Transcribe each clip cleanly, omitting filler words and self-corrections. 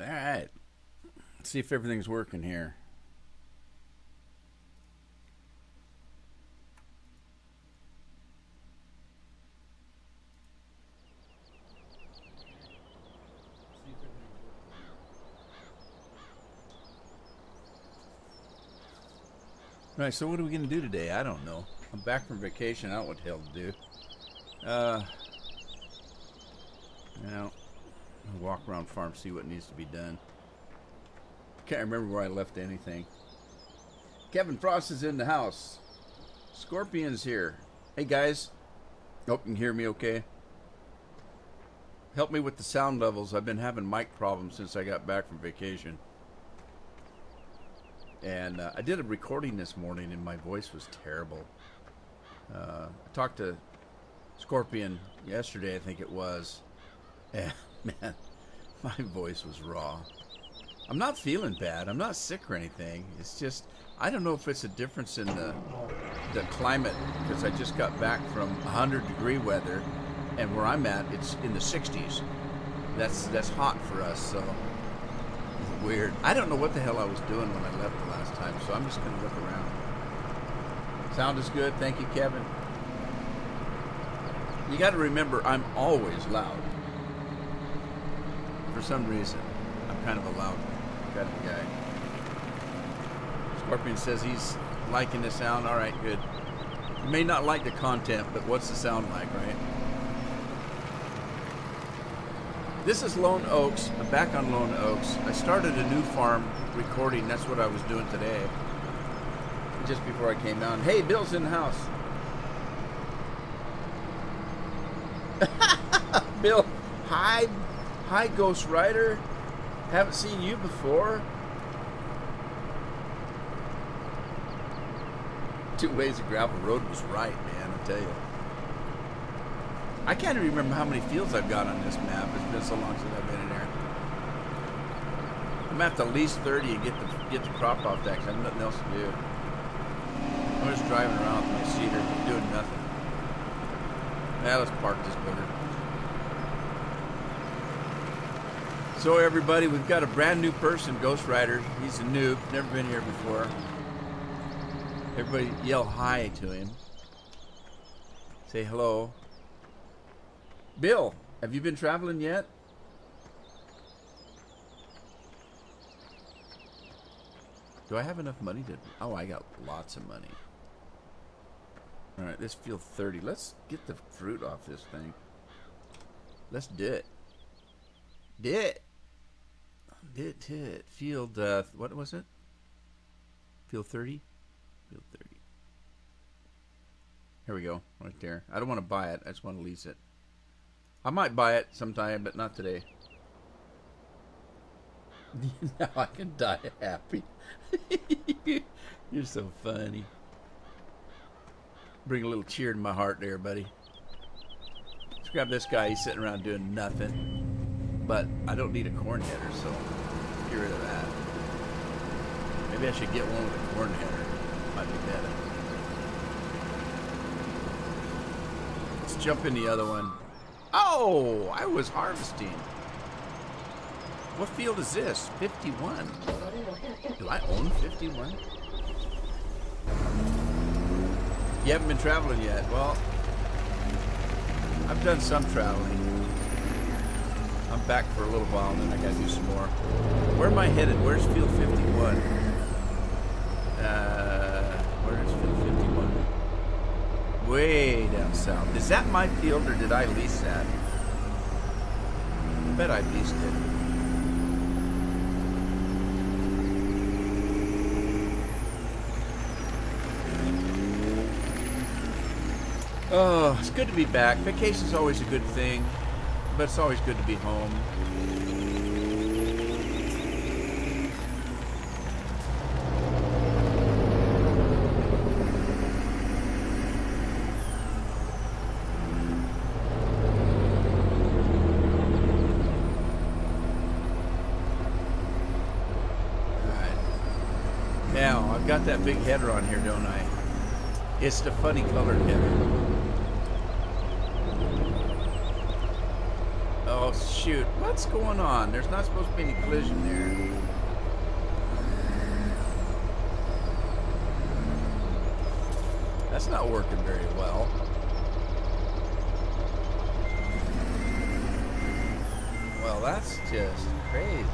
All right. Let's see if everything's working here. All right, so what are we going to do today? I don't know. I'm back from vacation. I don't know what the hell to do. I'll walk around farm, see what needs to be done. Can't remember where I left anything. Kevin Frost is in the house. Scorpion's here. Hey, guys. Hope you can hear me okay. Help me with the sound levels. I've been having mic problems since I got back from vacation. And I did a recording this morning, and my voice was terrible. I talked to Scorpion yesterday, I think it was. And, man, my voice was raw. I'm not feeling bad. I'm not sick or anything. It's just, I don't know if it's a difference in the climate, because I just got back from 100-degree weather, and where I'm at, it's in the 60s. That's hot for us, so it's weird. I don't know what the hell I was doing when I left the last time, so I'm just going to look around. Sound is good. Thank you, Kevin. You got to remember, I'm always loud. For some reason, I'm kind of a loud kind of guy. Scorpion says he's liking the sound. All right, good. You may not like the content, but what's the sound like, right? This is Lone Oaks. I'm back on Lone Oaks. I started a new farm recording. That's what I was doing today. Just before I came down. Hey, Bill's in the house. Bill, hi. Hi, Ghost Rider. Haven't seen you before. 2 ways of gravel road was right, man, I tell you. I can't even remember how many fields I've got on this map. It's been so long since I've been in there. I'm gonna have to at least 30 and get the crop off that, because I have nothing else to do. I'm just driving around with my cedar, doing nothing. Now let's park this booger. So everybody, we've got a brand new person, Ghost Rider. He's a noob, never been here before. Everybody yell hi to him. Say hello. Bill, have you been traveling yet? Do I have enough money to... Oh, I got lots of money. Alright, let's field 30. Let's get the fruit off this thing. Let's do it. Do it. Do it. Field, what was it? Field 30? Field 30. Here we go, right there. I don't want to buy it. I just want to lease it. I might buy it sometime, but not today. Now I can die happy. You're so funny. Bring a little cheer to my heart there, buddy. Let's grab this guy. He's sitting around doing nothing. But I don't need a corn header, so get rid of that. Maybe I should get one with a corn header. Might be better. Let's jump in the other one. Oh, I was harvesting. What field is this? 51. Do I own 51? You haven't been traveling yet. Well, I've done some traveling. I'm back for a little while, and then I gotta do some more. Where am I headed? Where's field 51? Where's field 51? Way down south. Is that my field, or did I lease that? I bet I leased it. Oh, it's good to be back. Vacation's always a good thing, but it's always good to be home. Alright. Now, I've got that big header on here, don't I? It's the funny colored header. Oh, shoot. What's going on? There's not supposed to be any collision there. That's not working very well. Well, that's just crazy.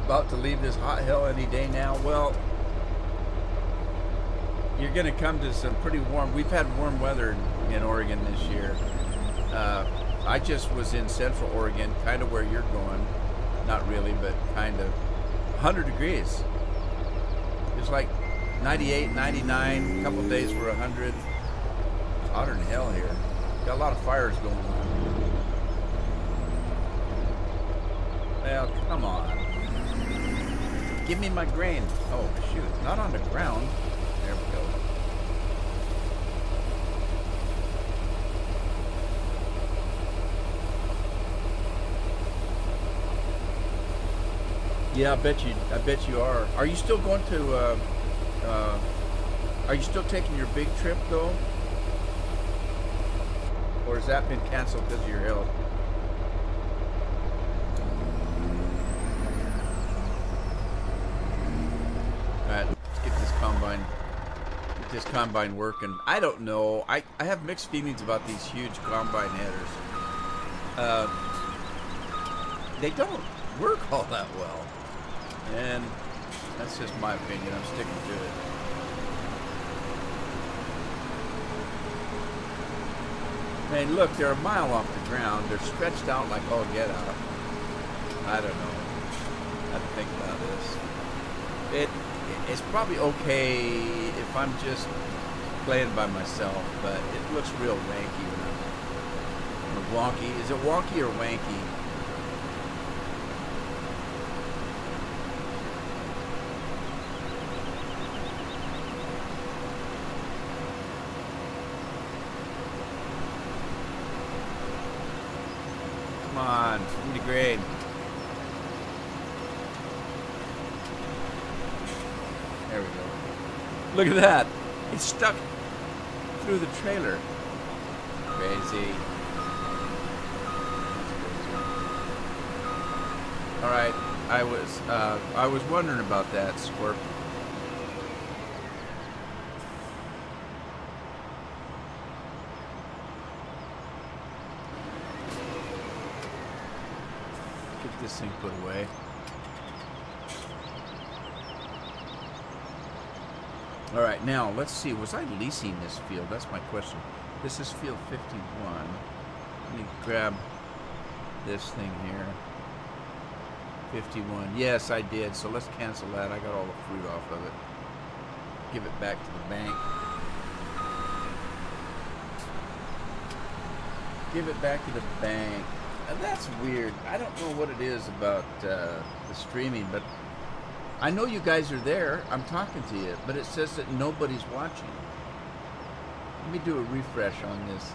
About to leave this hot hell any day now. Well, you're going to come to some pretty warm. We've had warm weather in Oregon this year. I just was in Central Oregon, kind of where you're going. Not really, but kind of. 100 degrees. It's like 98, 99. A couple of days were 100. It's hotter than hell here. Got a lot of fires going on. Well, come on. Give me my grain. Oh, shoot. Not on the ground. There we go. Yeah, I bet you are. Are you still going to, are you still taking your big trip, though? Or has that been canceled because of your health? Alright, let's get this combine working. I don't know. I have mixed feelings about these huge combine headers. They don't work all that well. And that's just my opinion. I'm sticking to it. And look, they're a mile off the ground. They're stretched out like all get out. I don't know. I have to think about this. It's probably okay if I'm just playing by myself, but it looks real wanky when I'm wonky. Is it wonky or wanky? Come on, give me the grade. There we go. Look at that. It's stuck through the trailer. Crazy. All right, I was wondering about that, Scorp. Get this thing put away. All right, now let's see. Was I leasing this field? That's my question. This is field 51. Let me grab this thing here. 51. Yes, I did. So let's cancel that. I got all the fruit off of it. Give it back to the bank. Give it back to the bank. And that's weird. I don't know what it is about the streaming, but I know you guys are there. I'm talking to you, but it says that nobody's watching. Let me do a refresh on this.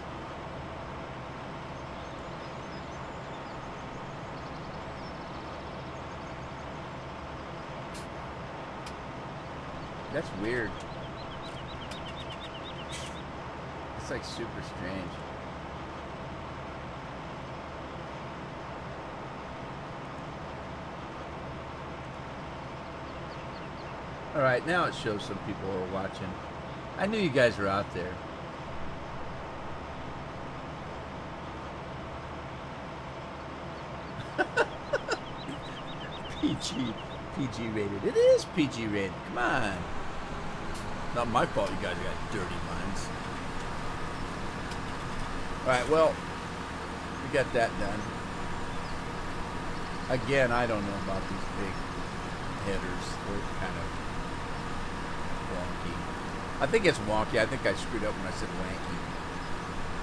That's weird. It's like super strange. All right, now it shows some people are watching. I knew you guys were out there. PG rated. It is PG rated. Come on. Not my fault you guys got dirty minds. All right, well, we got that done. Again, I don't know about these big headers. They're kind of wonky. I think it's wonky. I think I screwed up when I said wanky.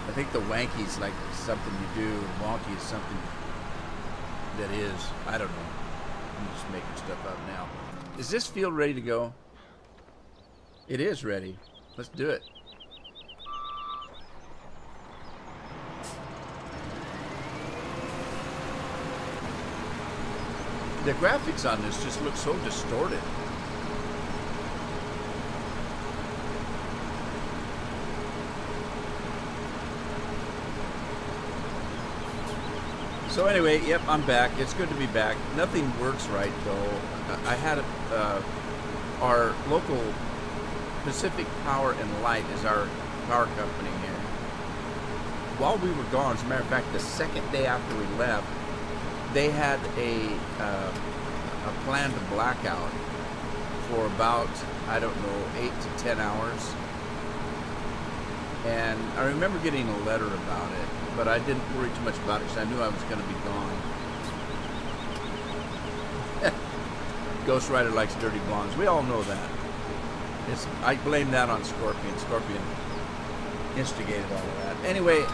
I think the wanky is like something you do, and wonky is something that is. I don't know. I'm just making stuff up now. Is this field ready to go? It is ready. Let's do it. The graphics on this just look so distorted. So anyway, yep, I'm back. It's good to be back. Nothing works right though. I had our local Pacific Power and Light is our power company here. While we were gone, as a matter of fact, the second day after we left, they had a planned blackout for about, I don't know, 8 to 10 hours. And I remember getting a letter about it, but I didn't worry too much about it because I knew I was going to be gone. Ghost Rider likes dirty blondes. We all know that. I blame that on Scorpion. Scorpion instigated all of that. Anyway,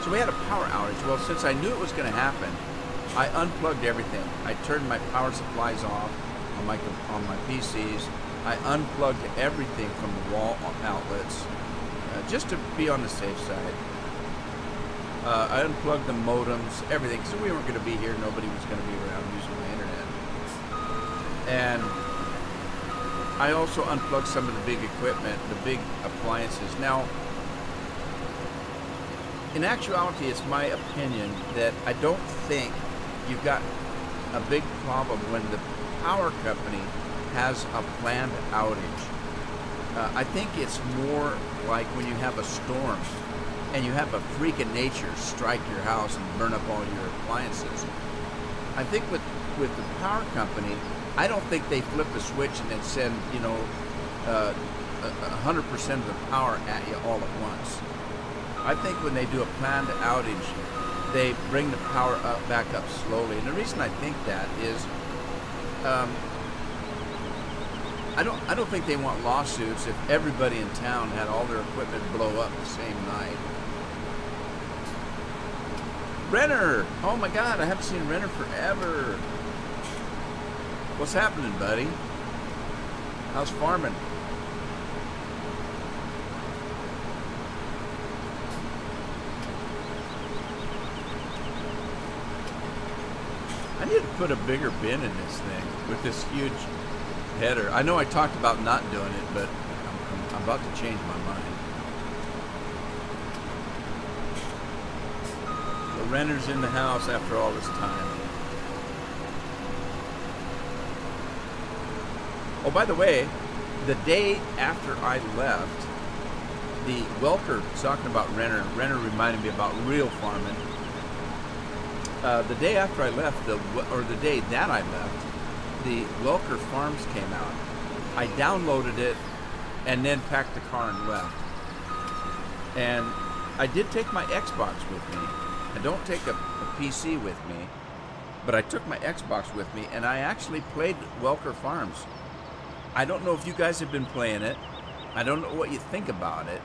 so we had a power outage. Well, since I knew it was going to happen, I unplugged everything. I turned my power supplies off on my PCs. I unplugged everything from the wall outlets, just to be on the safe side. I unplugged the modems, everything, because we weren't going to be here. Nobody was going to be around using my internet. And I also unplugged some of the big equipment, the big appliances. Now, in actuality, it's my opinion that I don't think you've got a big problem when the power company has a planned outage. I think it's more like when you have a storm and you have a freak of nature strike your house and burn up all your appliances. I think with the power company, I don't think they flip a switch and then send, 100% of the power at you all at once. I think when they do a planned outage, they bring the power back up slowly. And the reason I think that is, I don't think they want lawsuits if everybody in town had all their equipment blow up the same night. Renner! Oh my God, I haven't seen Renner forever. What's happening, buddy? How's farming? I need to put a bigger bin in this thing with this huge header. I know I talked about not doing it, but I'm about to change my mind. The Renner's in the house after all this time. Oh, by the way, the day after I left, the Welker, talking about Renner reminded me about real farming. The day after I left, or the day that I left, the Welker Farms came out. I downloaded it and then packed the car and left. And I did take my Xbox with me. I don't take a PC with me, but I took my Xbox with me and I actually played Welker Farms. I don't know if you guys have been playing it. I don't know what you think about it,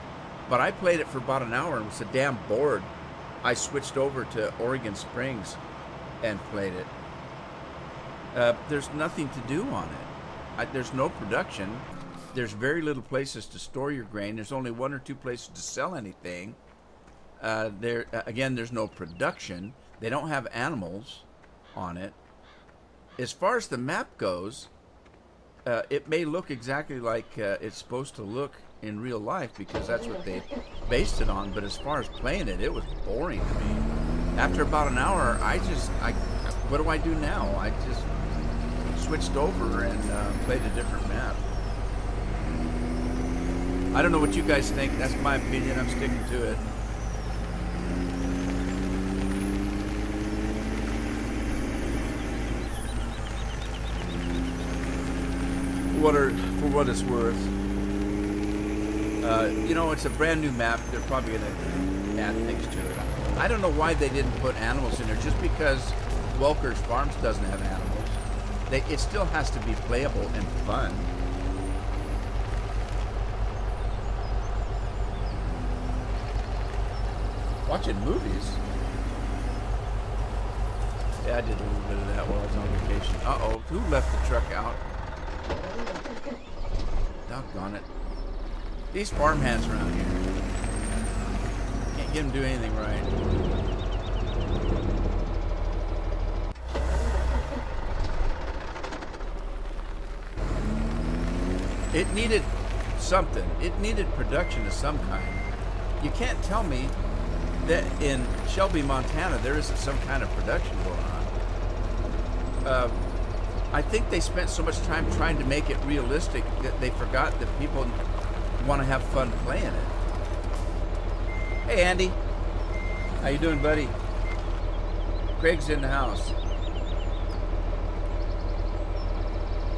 but I played it for about an hour and was so damn bored. I switched over to Oregon Springs and played it. There's nothing to do on it. There's no production. There's very little places to store your grain. There's only 1 or 2 places to sell anything. Again, there's no production. They don't have animals on it. As far as the map goes, it may look exactly like it's supposed to look in real life because that's what they based it on, but as far as playing it, it was boring to me. After about an hour, what do I do now? I just switched over and played a different map. I don't know what you guys think. That's my opinion. I'm sticking to it. For what it's worth, it's a brand new map. They're probably going to add things to it. I don't know why they didn't put animals in there. Just because Welker's Farms doesn't have animals, it still has to be playable and fun. Watching movies. Yeah, I did a little bit of that while I was on vacation. Uh-oh, who left the truck out? Doggone it. These farmhands around here. Can't get them to do anything right. It needed something. It needed production of some kind. You can't tell me that in Shelby, Montana, there isn't some kind of production going on. I think they spent so much time trying to make it realistic that they forgot that people want to have fun playing it. Hey, Andy. How you doing, buddy? Craig's in the house.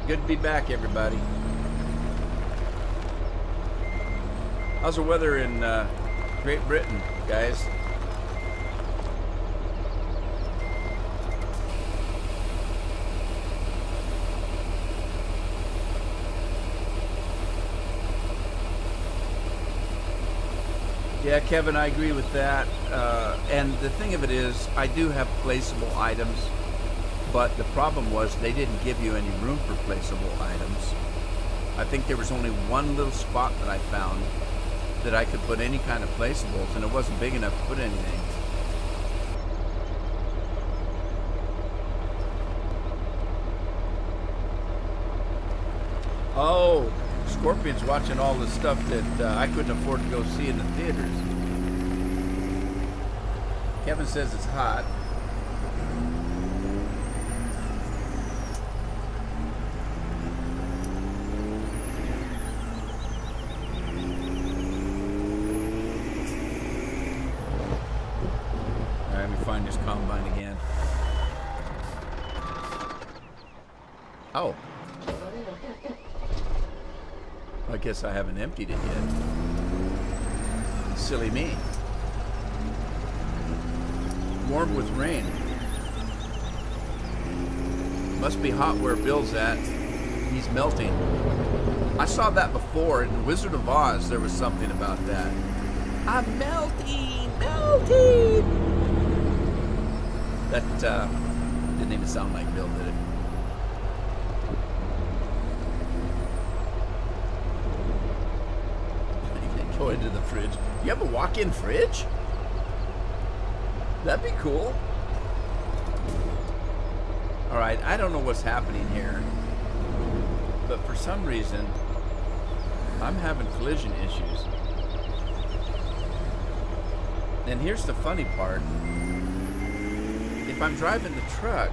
Good to be back, everybody. How's the weather in Great Britain, guys? Yeah, Kevin, I agree with that. And the thing of it is, I do have placeable items, but the problem was they didn't give you any room for placeable items. I think there was only one little spot that I found that I could put any kind of placeables, and it wasn't big enough to put anything. Oh, Scorpion's watching all the stuff that I couldn't afford to go see in the theaters. Kevin says it's hot. Let me find this combine again. Oh. I guess I haven't emptied it yet. Silly me. Warm with rain. Must be hot where Bill's at. He's melting. I saw that before in The Wizard of Oz. There was something about that. I'm melting, melting. That didn't even sound like Bill, did it? Go into the fridge. You have a walk-in fridge? That'd be cool. All right, I don't know what's happening here, but for some reason, I'm having collision issues. And here's the funny part. If I'm driving the truck,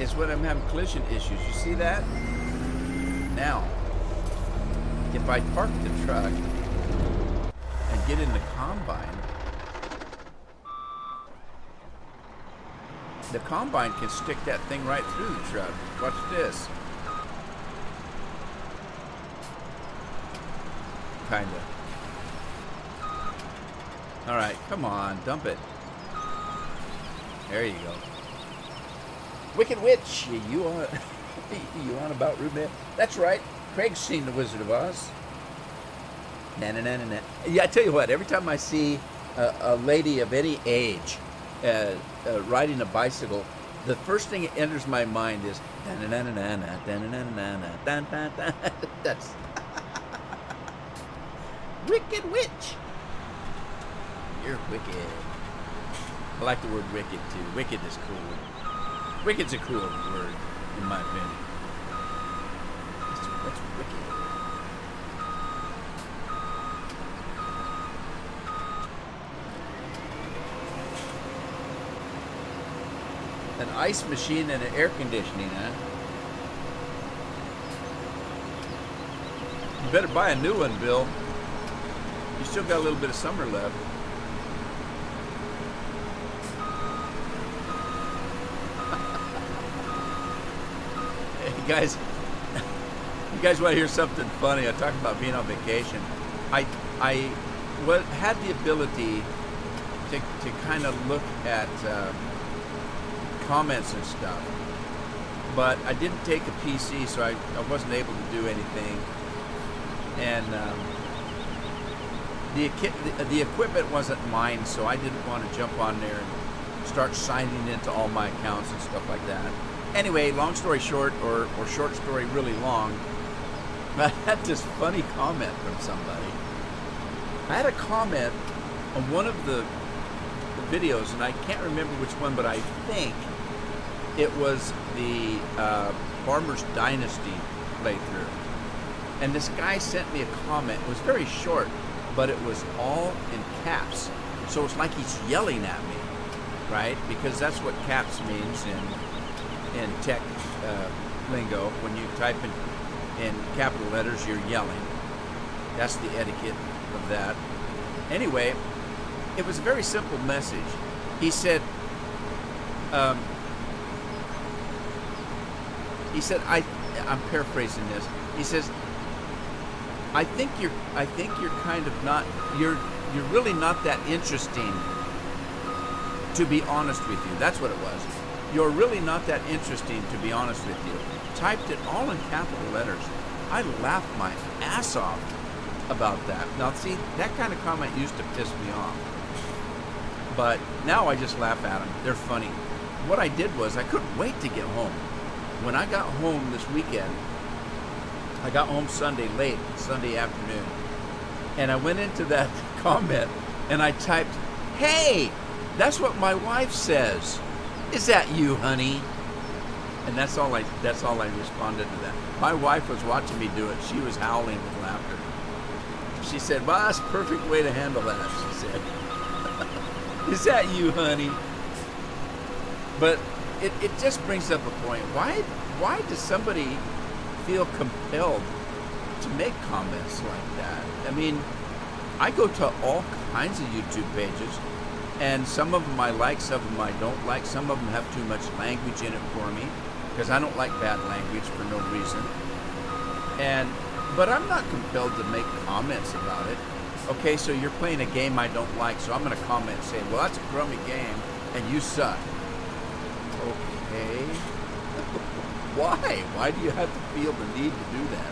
it's when I'm having collision issues. You see that? Now, if I park the truck and get in the combine can stick that thing right through the truck. Watch this. Kinda. Alright, come on, dump it. There you go. Wicked Witch, you on you on about Reuben? That's right. Craig's seen The Wizard of Oz. Na na na na na. Yeah, I tell you what. Every time I see a lady of any age riding a bicycle, the first thing that enters my mind is na na na na na na na na na na. That's Wicked Witch. You're wicked. I like the word wicked too. Wicked is cool. Wicked's a cool word, in my opinion. That's wicked. An ice machine and an air conditioning, huh? You better buy a new one, Bill. You still got a little bit of summer left. Guys, you guys want to hear something funny? I talked about being on vacation. I had the ability to kind of look at comments and stuff, but I didn't take a PC, so I wasn't able to do anything. And the equipment wasn't mine, so I didn't want to jump on there and start signing into all my accounts and stuff like that. Anyway, long story short, or short story really long, I had this funny comment from somebody. I had a comment on one of the videos, and I can't remember which one, but I think it was the Farmer's Dynasty playthrough. And this guy sent me a comment. It was very short, but it was all in caps. So it's like he's yelling at me, right? Because that's what caps means in tech lingo. When you type in capital letters, you're yelling. That's the etiquette of that. Anyway, it was a very simple message. He said, I'm paraphrasing this. He says, I think you're kind of not, you're really not that interesting, to be honest with you. That's what it was. You're really not that interesting, to be honest with you. Typed it all in capital letters. I laughed my ass off about that. Now see, that kind of comment used to piss me off. But now I just laugh at them. They're funny. What I did was I couldn't wait to get home. When I got home this weekend, I got home Sunday late, Sunday afternoon, and I went into that comment and I typed, "Hey, that's what my wife says. Is that you, honey?" And that's all I responded to that. My wife was watching me do it. She was howling with laughter. She said, "Well, that's a perfect way to handle that," she said. "Is that you, honey?" But it just brings up a point. Why does somebody feel compelled to make comments like that? I mean, I go to all kinds of YouTube pages, and some of them I like, some of them I don't like. Some of them have too much language in it for me, because I don't like bad language for no reason. But I'm not compelled to make comments about it. Okay, so you're playing a game I don't like, so I'm going to comment and say, "Well, that's a crummy game, and you suck." Okay. Why? Why do you have to feel the need to do that?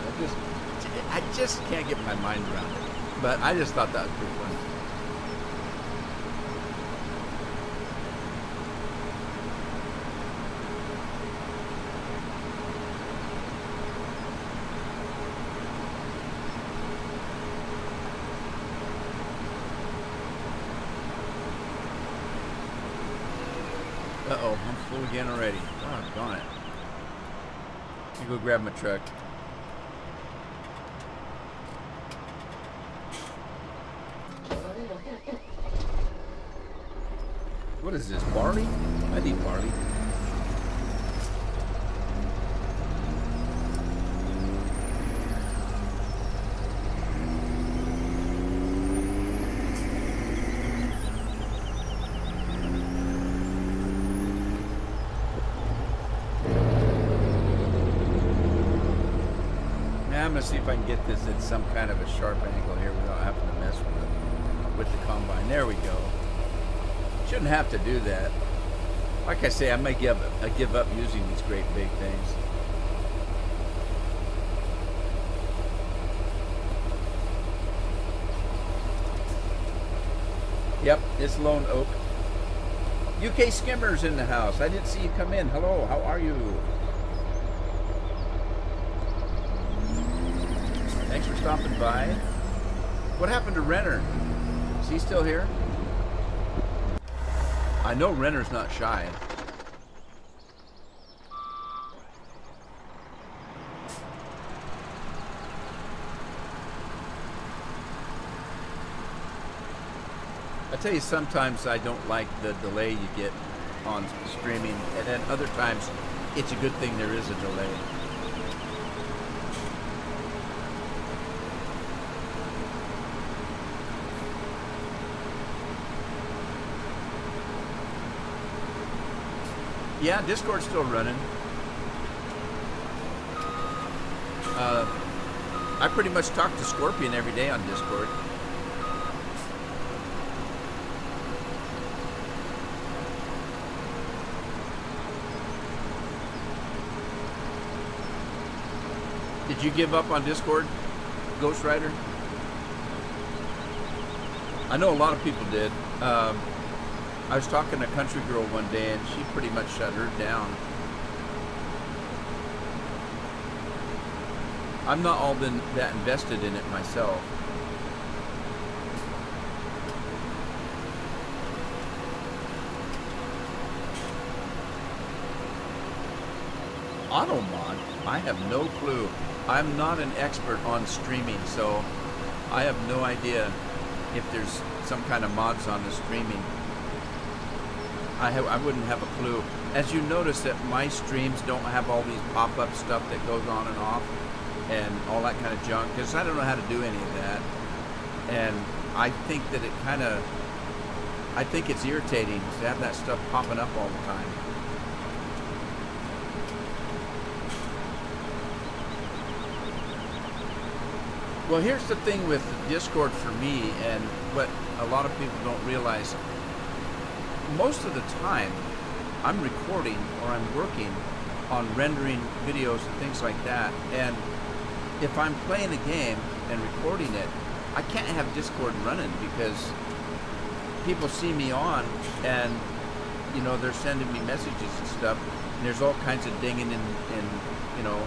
I just can't get my mind around it. But I just thought that was pretty funny. Uh-oh, I'm full again already. Oh, darn it. Let me go grab my truck. What is this, barley? I need barley. I'm going to see if I can get this at some kind of a sharp angle here without having to mess with the combine. There we go. Shouldn't have to do that. Like I say, I may give up using these great big things. Yep, it's Lone Oak. UK Skimmer's in the house. I didn't see you come in. Hello, how are you? Thanks for stopping by. What happened to Renner? Is he still here? I know Renner's not shy. I tell you, sometimes I don't like the delay you get on streaming, and then other times it's a good thing there is a delay. Yeah, Discord's still running. I pretty much talk to Scorpion every day on Discord. Did you give up on Discord, Ghost Rider? I know a lot of people did. I was talking to Country Girl one day, and she pretty much shut her down. I'm not all been that invested in it myself. Automod? I have no clue. I'm not an expert on streaming, so I have no idea if there's some kind of mods on the streaming. I wouldn't have a clue. As you notice that my streams don't have all these pop-up stuff that goes on and off and all that kind of junk, because I don't know how to do any of that. And I think that I think it's irritating to have that stuff popping up all the time. Well, here's the thing with Discord for me, and what a lot of people don't realize. Most of the time, I'm recording or I'm working on rendering videos and things like that. And if I'm playing a game and recording it, I can't have Discord running because people see me on and, you know, they're sending me messages and stuff. And there's all kinds of dinging and you know,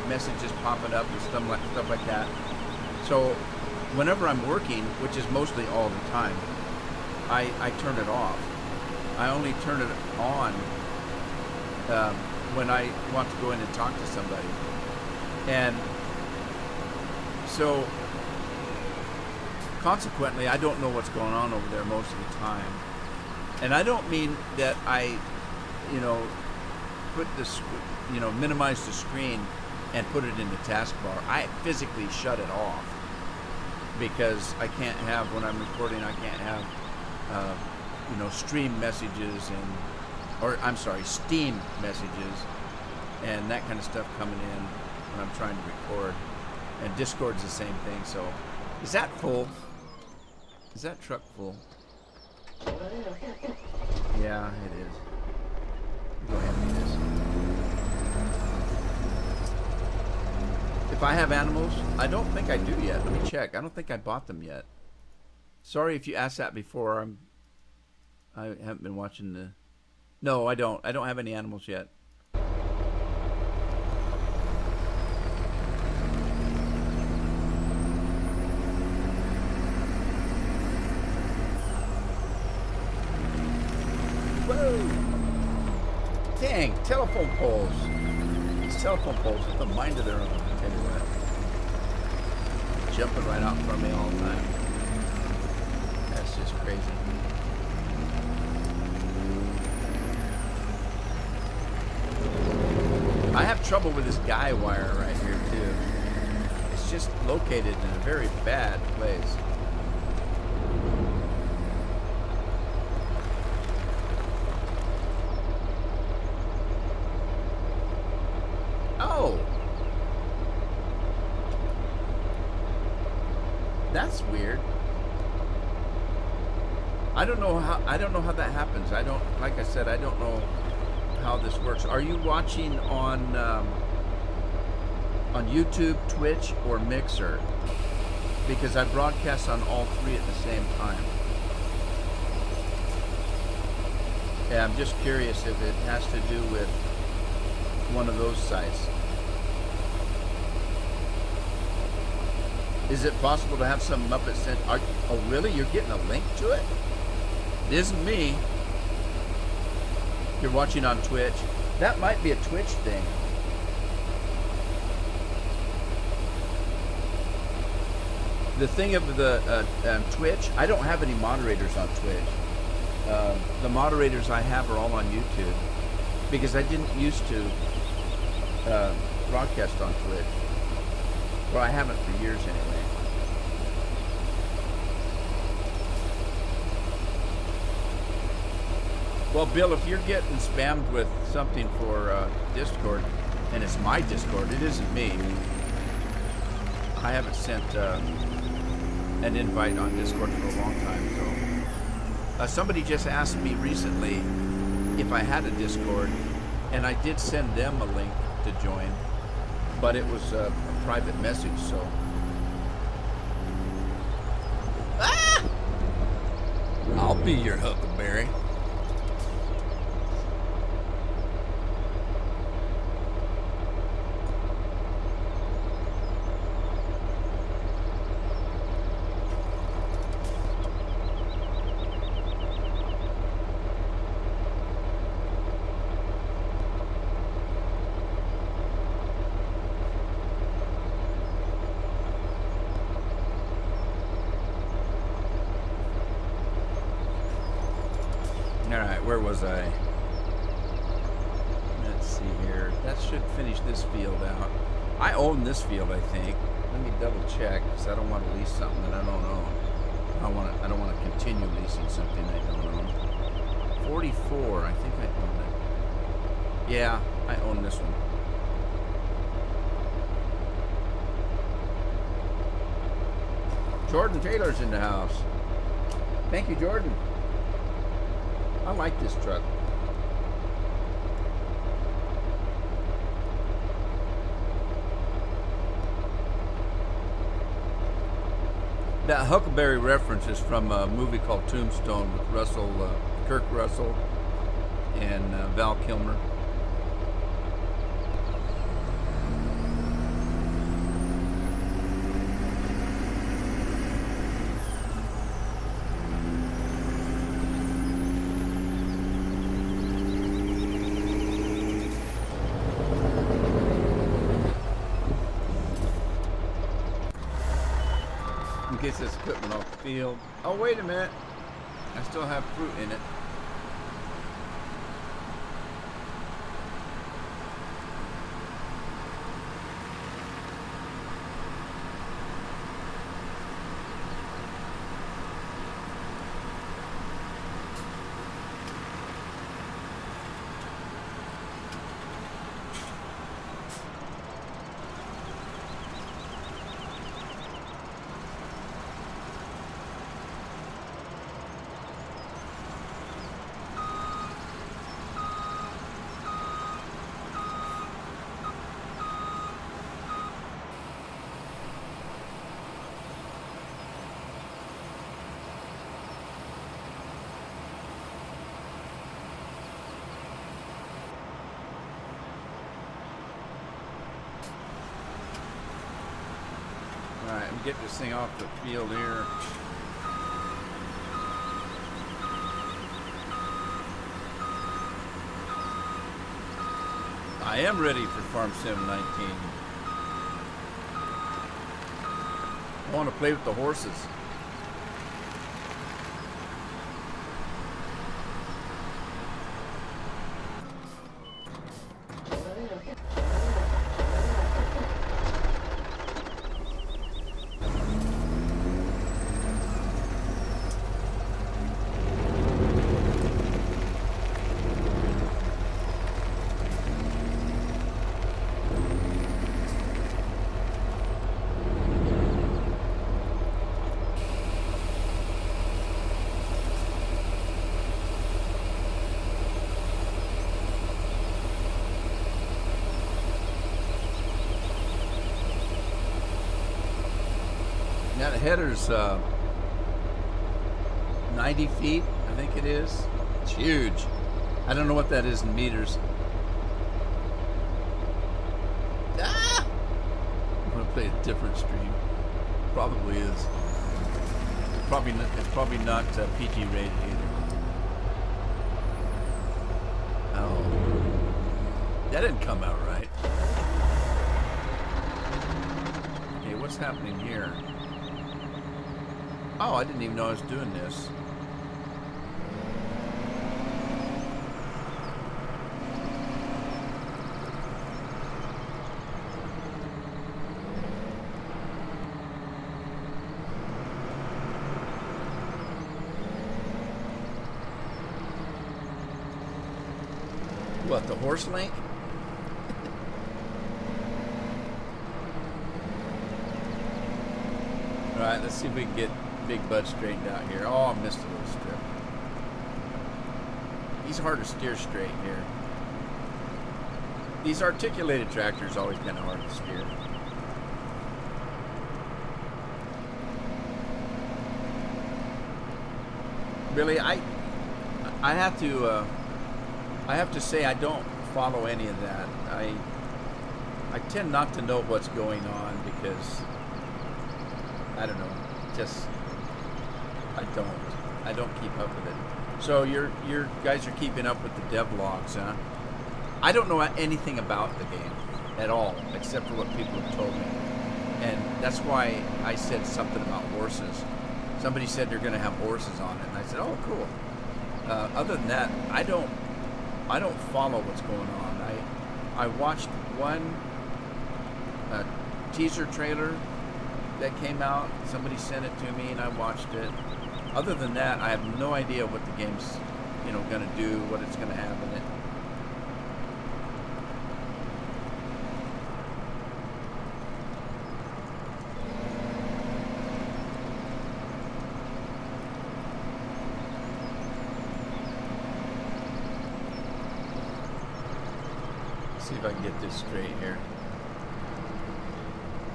messages popping up and stuff like that. So whenever I'm working, which is mostly all the time, I turn it off. I only turn it on when I want to go in and talk to somebody. And so consequently, I don't know what's going on over there most of the time. And I don't mean that I, you know, put this, you know, minimize the screen and put it in the taskbar. I physically shut it off because I can't have, when I'm recording, I can't have you know, stream messages or I'm sorry, Steam messages and that kind of stuff coming in when I'm trying to record. And Discord's the same thing. So, is that full? Is that truck full? Yeah, it is. Go ahead and do this. If I have animals, I don't think I do yet. Let me check. I don't think I bought them yet. Sorry if you asked that before. I haven't been watching the... No, I don't. I don't have any animals yet. Whoa! Dang, telephone poles. These telephone poles have a mind of their own. I tell you what. Jumping right out in front of me all the time. That's just crazy. I have trouble with this guy wire right here too. It's just located in a very bad place. Oh! That's weird. I don't know how that happens. Like I said, I don't know how this works. Are you watching on YouTube, Twitch, or Mixer? Because I broadcast on all three at the same time. Yeah, I'm just curious if it has to do with one of those sites. Is it possible to have some Muppet sent? Oh, really? You're getting a link to it? It isn't me. You're watching on Twitch. That might be a Twitch thing. The thing of the Twitch, I don't have any moderators on Twitch. The moderators I have are all on YouTube because I didn't used to broadcast on Twitch. Well, I haven't for years anyway. Well, Bill, if you're getting spammed with something for Discord, and it's my Discord, it isn't me. I haven't sent an invite on Discord for a long time. So somebody just asked me recently if I had a Discord, and I did send them a link to join, but it was a private message, so. Ah! I'll be your Huckleberry. Alright, where was I? Let's see here. That should finish this field out. I own this field, I think. Let me double check, because I don't want to lease something that I don't own. I don't want to continue leasing something I don't own. 44, I think I own it. Yeah, I own this one. Jordan Taylor's in the house. Thank you, Jordan. I like this truck. That Huckleberry reference is from a movie called Tombstone with Kurt Russell and Val Kilmer. Gets this equipment off the field. Oh, wait a minute. I still have fruit in it. Alright, let me get this thing off the field here. I am ready for Farm Sim 19. I want to play with the horses. Now the header's 90 feet, I think it is. It's huge. I don't know what that is in meters. Ah! I'm gonna play a different stream. Probably is. It's probably not PG rated either. Oh, that didn't come out right. Okay, what's happening here? Oh, I didn't even know I was doing this. What, the horse link? Alright, let's see if we can get Big Bud straightened out here. Oh, I missed a little strip. He's hard to steer straight here. These articulated tractors always kind of hard to steer. Really, I have to say I don't follow any of that. I tend not to know what's going on because I don't know. Just I don't keep up with it. So your guys are keeping up with the devlogs, huh? I don't know anything about the game at all, except for what people have told me. And that's why I said something about horses. Somebody said they're going to have horses on it, and I said, oh, cool. Other than that, I don't follow what's going on. I watched one teaser trailer that came out. Somebody sent it to me, and I watched it. Other than that, I have no idea what the game's, going to do, what it's going to have in it. See if I can get this straight here.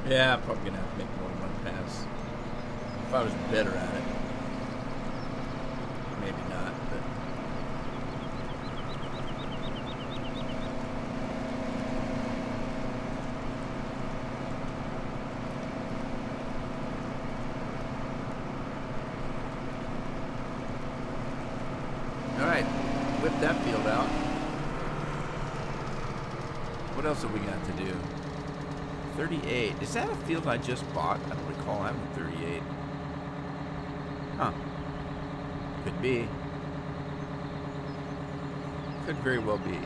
Yeah, I'm probably gonna have to make more than one pass. If I was better at it, maybe not. But all right, whip that field out. What else have we got to do? 38. Is that a field I just bought? I don't recall having 38. Huh. Could be. Could very well be.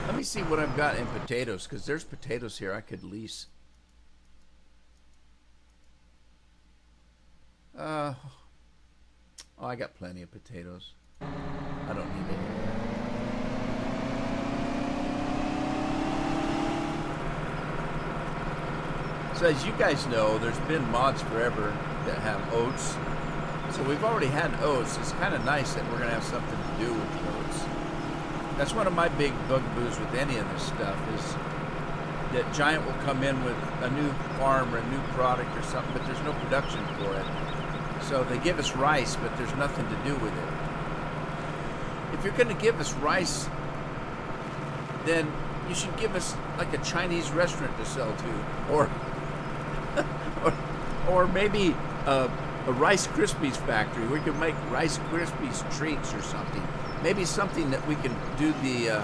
Let me see what I've got in potatoes, because there's potatoes here I could lease. Oh, I got plenty of potatoes. I don't need any. So as you guys know, there's been mods forever that have oats. So we've already had oats. It's kind of nice that we're going to have something to do with the oats. That's one of my big bugaboos with any of this stuff, is that Giant will come in with a new farm or a new product or something, but there's no production for it. So they give us rice, but there's nothing to do with it. If you're going to give us rice, then you should give us like a Chinese restaurant to sell to, or maybe a Rice Krispies factory. We could make Rice Krispies treats or something. Maybe something that we can do the,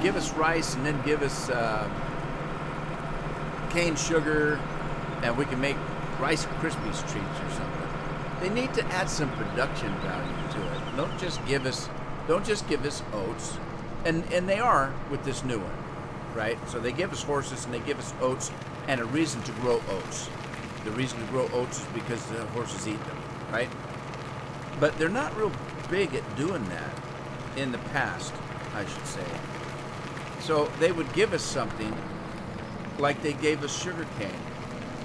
give us rice and then give us cane sugar, and we can make Rice Krispies treats or something. They need to add some production value to it. Don't just give us oats, and they are with this new one, right? So they give us horses and they give us oats and a reason to grow oats. The reason to grow oats is because the horses eat them, right? But they're not real big at doing that in the past, I should say. So they would give us something like they gave us sugar cane.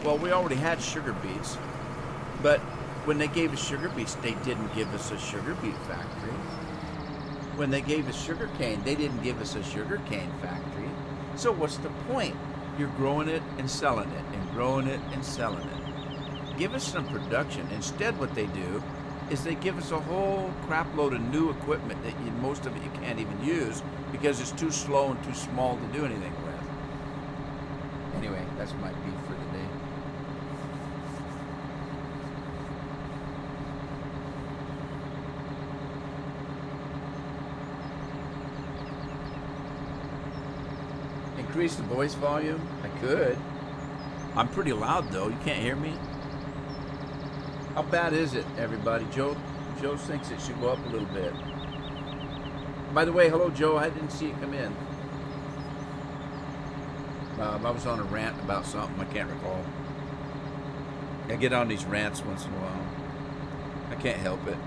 Well, we already had sugar beets, but when they gave us sugar beets, they didn't give us a sugar beet factory. When they gave us sugar cane, they didn't give us a sugar cane factory. So what's the point? You're growing it and selling it, and growing it and selling it. Give us some production. Instead, what they do is they give us a whole crap load of new equipment that most of it you can't even use because it's too slow and too small to do anything with. Anyway, that's my beef for the day. Increase the voice volume? I could. I'm pretty loud though. You can't hear me? How bad is it, everybody? Joe thinks it should go up a little bit. By the way, hello, Joe. I didn't see you come in. I was on a rant about something. I can't recall. I get on these rants once in a while. I can't help it.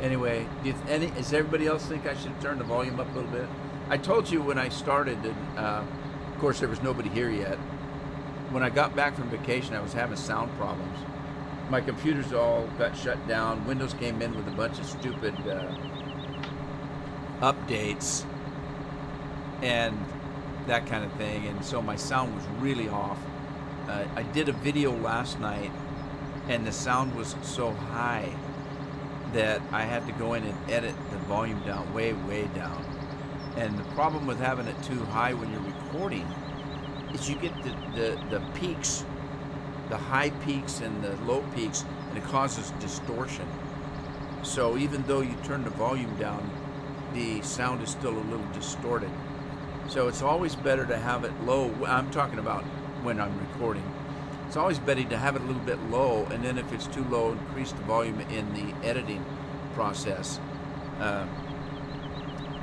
Anyway, does everybody else think I should turn the volume up a little bit? I told you when I started, and of course there was nobody here yet. When I got back from vacation, I was having sound problems. My computers all got shut down. Windows came in with a bunch of stupid updates and that kind of thing, and so my sound was really off. I did a video last night, and the sound was so high that I had to go in and edit the volume down, way down. And the problem with having it too high when you're recording is you get the peaks the high peaks and the low peaks, and it causes distortion. So even though you turn the volume down, the sound is still a little distorted. So it's always better to have it low. I'm talking about when I'm recording. It's always better to have it a little bit low, and then if it's too low, increase the volume in the editing process.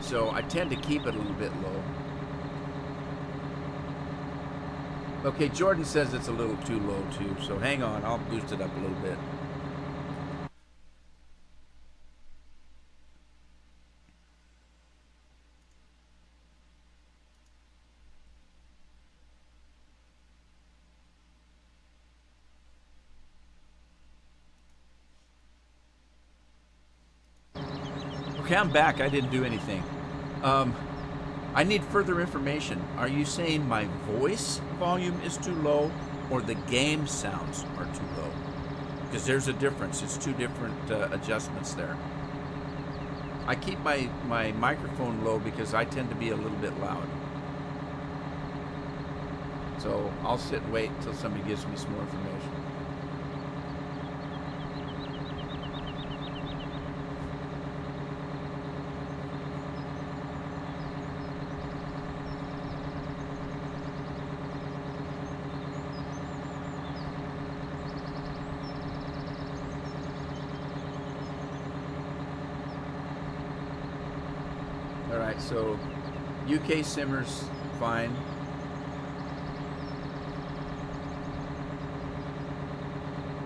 So I tend to keep it a little bit low. Okay, Jordan says it's a little too low too, so hang on, I'll boost it up a little bit. Okay, I'm back. I didn't do anything. I need further information. Are you saying my voice volume is too low or the game sounds are too low? Because there's a difference. It's two different adjustments there. I keep my microphone low because I tend to be a little bit loud. So I'll sit and wait until somebody gives me some more information. Alright, so UK simmers fine.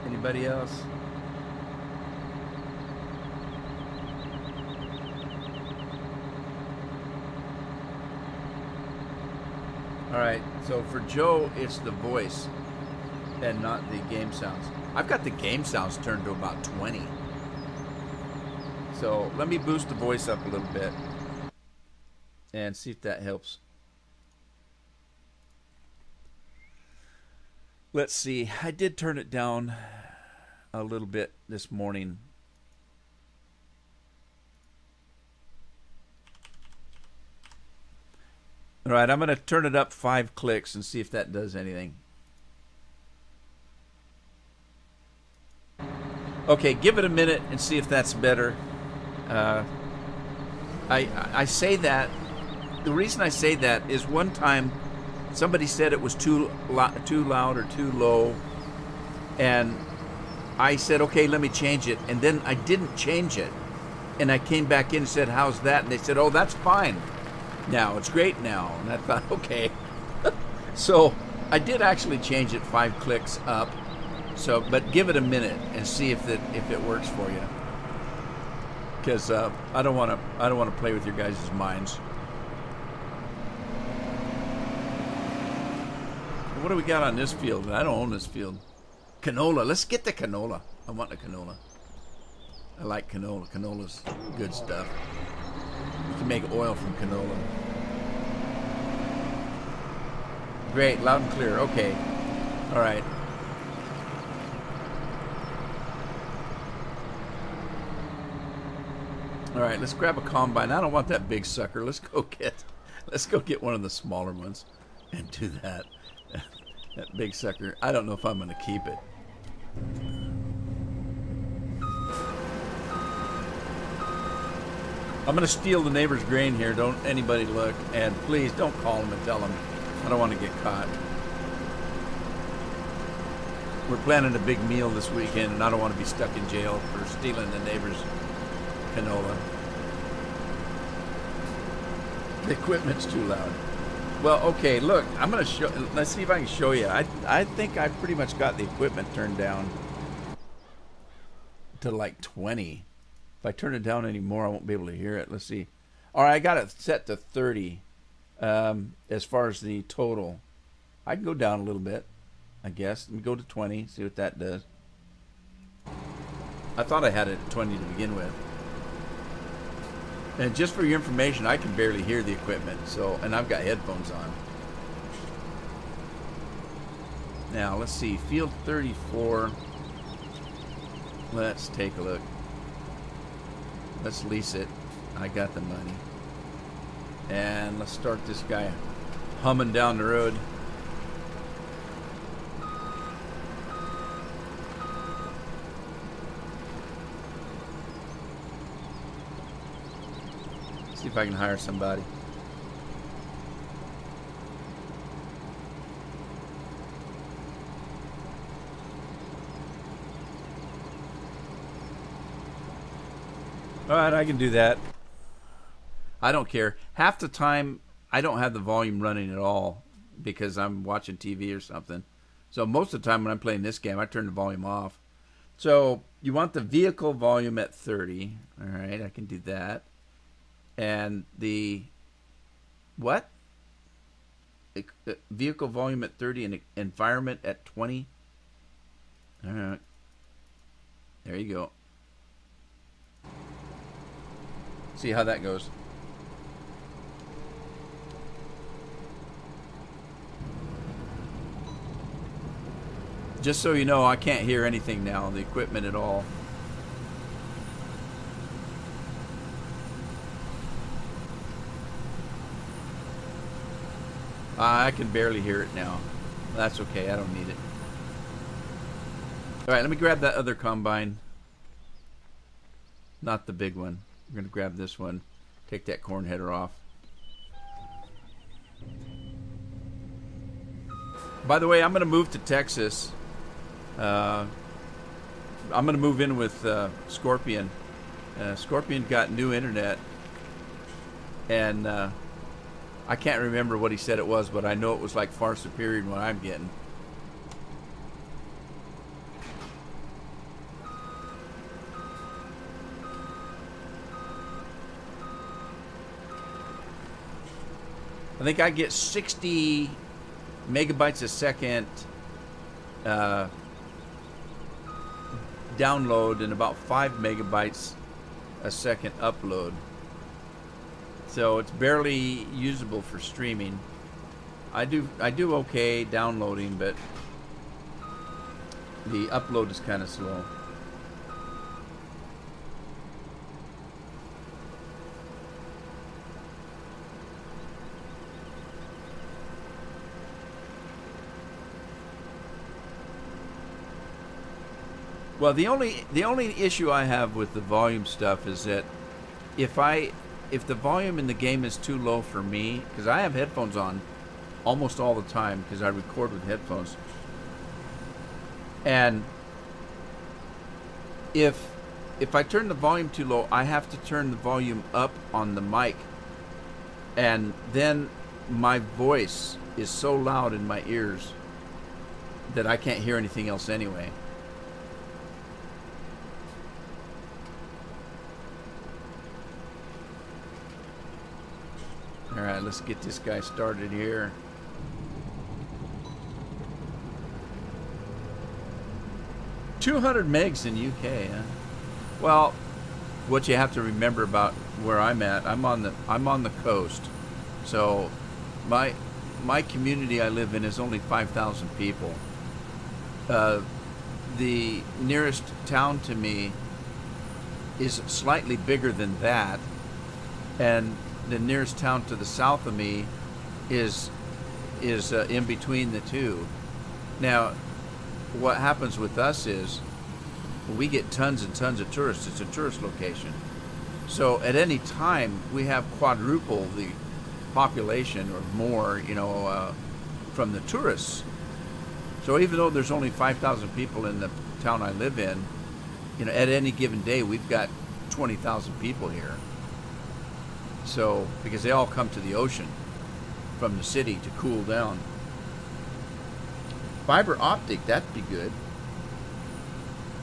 Anybody else? Alright, so for Joe, it's the voice and not the game sounds. I've got the game sounds turned to about 20. So let me boost the voice up a little bit and see if that helps. Let's see. I did turn it down a little bit this morning. All right, I'm going to turn it up 5 clicks and see if that does anything. Okay, give it a minute and see if that's better. I say that. The reason I say that is one time somebody said it was too loud or too low, and I said, okay, let me change it, and then I didn't change it, and I came back in and said, how's that? And they said, oh, that's fine now, it's great now. And I thought, okay. So I did actually change it 5 clicks up. So, but give it a minute and see if it works for you, because I don't want to play with your guys' minds. What do we got on this field? I don't own this field. Canola. Let's get the canola. I want the canola. I like canola. Canola's good stuff. You can make oil from canola. Great. Loud and clear. Okay. All right. All right. Let's grab a combine. I don't want that big sucker. Let's go get one of the smaller ones and do that. That big sucker, I don't know if I'm going to keep it. I'm going to steal the neighbor's grain here. Don't anybody look. And please don't call them and tell them. I don't want to get caught. We're planning a big meal this weekend, and I don't want to be stuck in jail for stealing the neighbor's canola. The equipment's too loud. Well, okay, look, I'm going to show, let's see if I can show you. I think I've pretty much got the equipment turned down to like 20. If I turn it down anymore, I won't be able to hear it. Let's see. All right, I got it set to 30 as far as the total. I can go down a little bit, I guess. Let me go to 20, see what that does. I thought I had it at 20 to begin with. And just for your information, I can barely hear the equipment, and I've got headphones on. Now, let's see, field 34. Let's take a look. Let's lease it. I got the money. And let's start this guy humming down the road. See if I can hire somebody. All right, I can do that. I don't care. Half the time, I don't have the volume running at all because I'm watching TV or something. So most of the time when I'm playing this game, I turn the volume off. So you want the vehicle volume at 30. All right, I can do that. And the what? Vehicle volume at 30 and environment at 20. All right. There you go. See how that goes. Just so you know, I can't hear anything now, the equipment at all. I can barely hear it now. That's okay, I don't need it. Alright, let me grab that other combine. Not the big one. We're going to grab this one. Take that corn header off. By the way, I'm going to move to Texas. I'm going to move in with Scorpion. Scorpion got new internet. And I can't remember what he said it was, but I know it was like far superior than what I'm getting. I think I get 60 megabytes a second download and about 5 megabytes a second upload. So it's barely usable for streaming. I do okay downloading, but the upload is kind of slow. Well, the only issue I have with the volume stuff is that if the volume in the game is too low for me, because I have headphones on almost all the time because I record with headphones, and if I turn the volume too low, I have to turn the volume up on the mic, and then my voice is so loud in my ears that I can't hear anything else anyway. All right, let's get this guy started here. $200 megs in UK, huh? Well, what you have to remember about where I'm at, I'm on the coast, so my community I live in is only 5,000 people. The nearest town to me is slightly bigger than that, and the nearest town to the south of me is in between the two. Now, what happens with us is we get tons and tons of tourists. It's a tourist location. So at any time, we have quadruple the population or more, from the tourists. So even though there's only 5,000 people in the town I live in, at any given day, we've got 20,000 people here. So, because they all come to the ocean from the city to cool down. Fiber optic, that'd be good.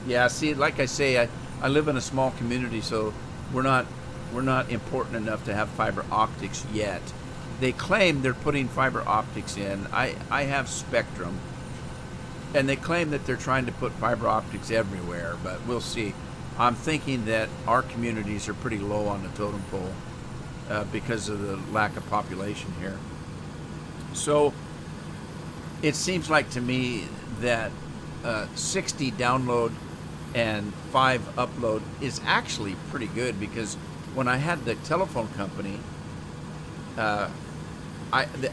Yeah, see, like I say, I live in a small community, so we're not important enough to have fiber optics yet. They claim they're putting fiber optics in. I have Spectrum, and they claim that they're trying to put fiber optics everywhere, but we'll see. I'm thinking that our communities are pretty low on the totem pole. Because of the lack of population here. So it seems like to me that 60 download and 5 upload is actually pretty good, because when I had the telephone company,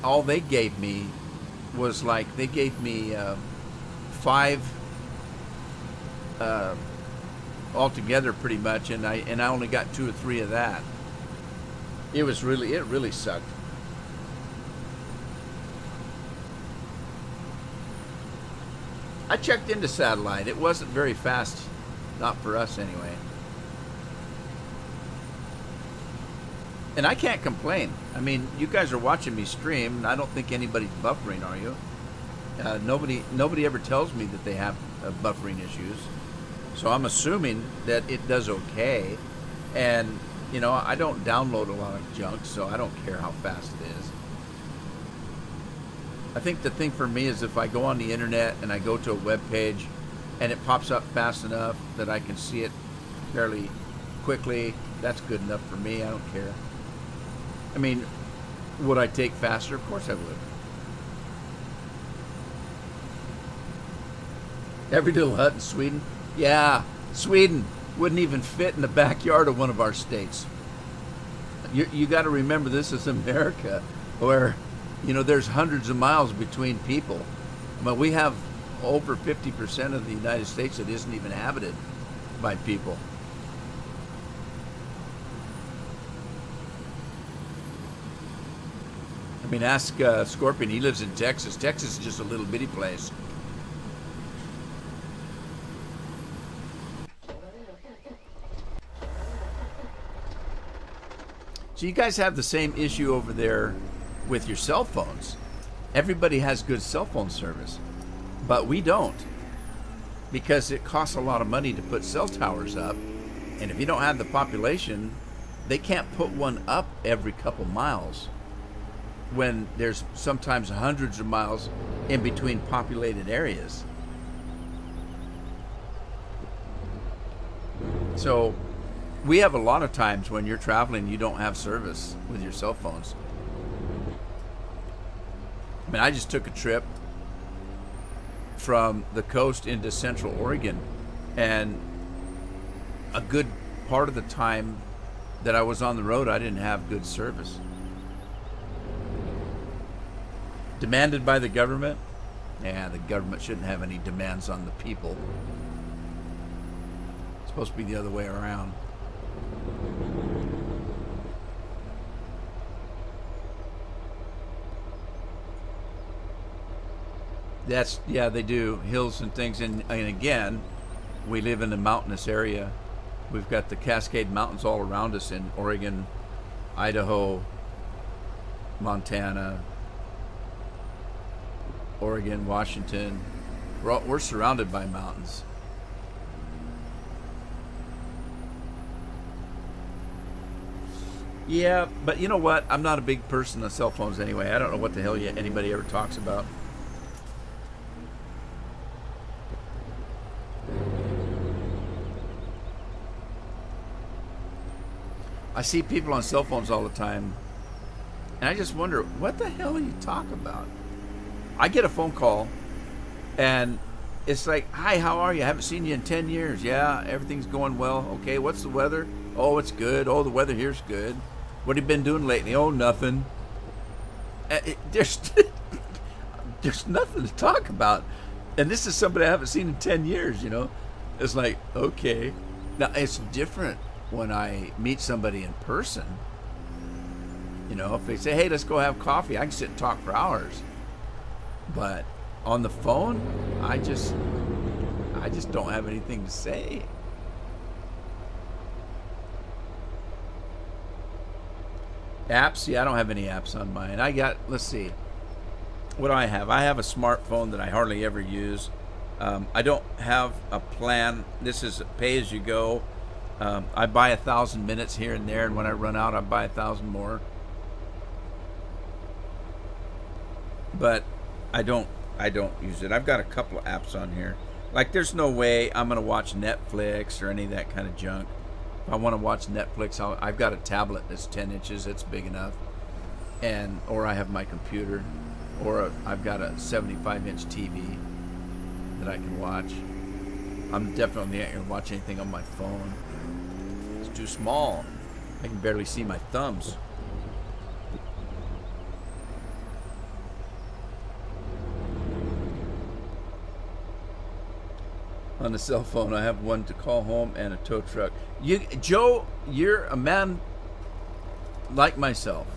all they gave me was like, they gave me 5 altogether pretty much, and I only got 2 or 3 of that. It really sucked. I checked into satellite. It wasn't very fast, not for us anyway. And I can't complain. I mean, you guys are watching me stream, and I don't think anybody's buffering, are you? Nobody ever tells me that they have buffering issues. So I'm assuming that it does okay. And, you know, I don't download a lot of junk, so I don't care how fast it is. I think the thing for me is if I go on the internet and I go to a web page and it pops up fast enough that I can see it fairly quickly, that's good enough for me. I don't care. I mean, would I take faster? Of course I would. Every little hut in Sweden? Yeah, Sweden wouldn't even fit in the backyard of one of our states. You got to remember, this is America, where, you know, there's hundreds of miles between people. But we have over 50% of the United States that isn't even inhabited by people. I mean, ask Scorpion. He lives in Texas. Texas is just a little bitty place. So you guys have the same issue over there with your cell phones. Everybody has good cell phone service, but we don't, because it costs a lot of money to put cell towers up, and if you don't have the population, they can't put one up every couple miles when there's sometimes hundreds of miles in between populated areas. So we have a lot of times when you're traveling, you don't have service with your cell phones. I mean, I just took a trip from the coast into Central Oregon, and a good part of the time that I was on the road, I didn't have good service. Demanded by the government? Yeah, the government shouldn't have any demands on the people. It's supposed to be the other way around. Yeah, they do. Hills and things. And again, we live in a mountainous area. We've got the Cascade Mountains all around us in Oregon, Idaho, Montana, Oregon, Washington. We're surrounded by mountains. Yeah, but you know what? I'm not a big person on cell phones anyway. I don't know what the hell anybody ever talks about. I see people on cell phones all the time, and I just wonder, what the hell are you talking about? I get a phone call, and it's like, hi, how are you? I haven't seen you in 10 years. Yeah, everything's going well. Okay, what's the weather? Oh, it's good. Oh, the weather here's good. What have you been doing lately? Oh, nothing. There's nothing to talk about. And this is somebody I haven't seen in 10 years, you know? It's like, okay. Now, it's different when I meet somebody in person. You know, if they say, hey, let's go have coffee, I can sit and talk for hours. But on the phone, I just don't have anything to say. Apps? Yeah, I don't have any apps on mine. I got, let's see. What do I have? I have a smartphone that I hardly ever use. I don't have a plan. This is pay as you go. I buy 1,000 minutes here and there, and when I run out, I buy 1,000 more. But I don't use it. I've got a couple of apps on here. Like, there's no way I'm gonna watch Netflix or any of that kind of junk. If I want to watch Netflix, I've got a tablet that's 10 inches. It's big enough, or I have my computer, or I've got a 75-inch TV that I can watch. I'm definitely not gonna watch anything on my phone. It's too small. I can barely see my thumbs. On the cell phone, I have one to call home and a tow truck. Joe, you're a man like myself.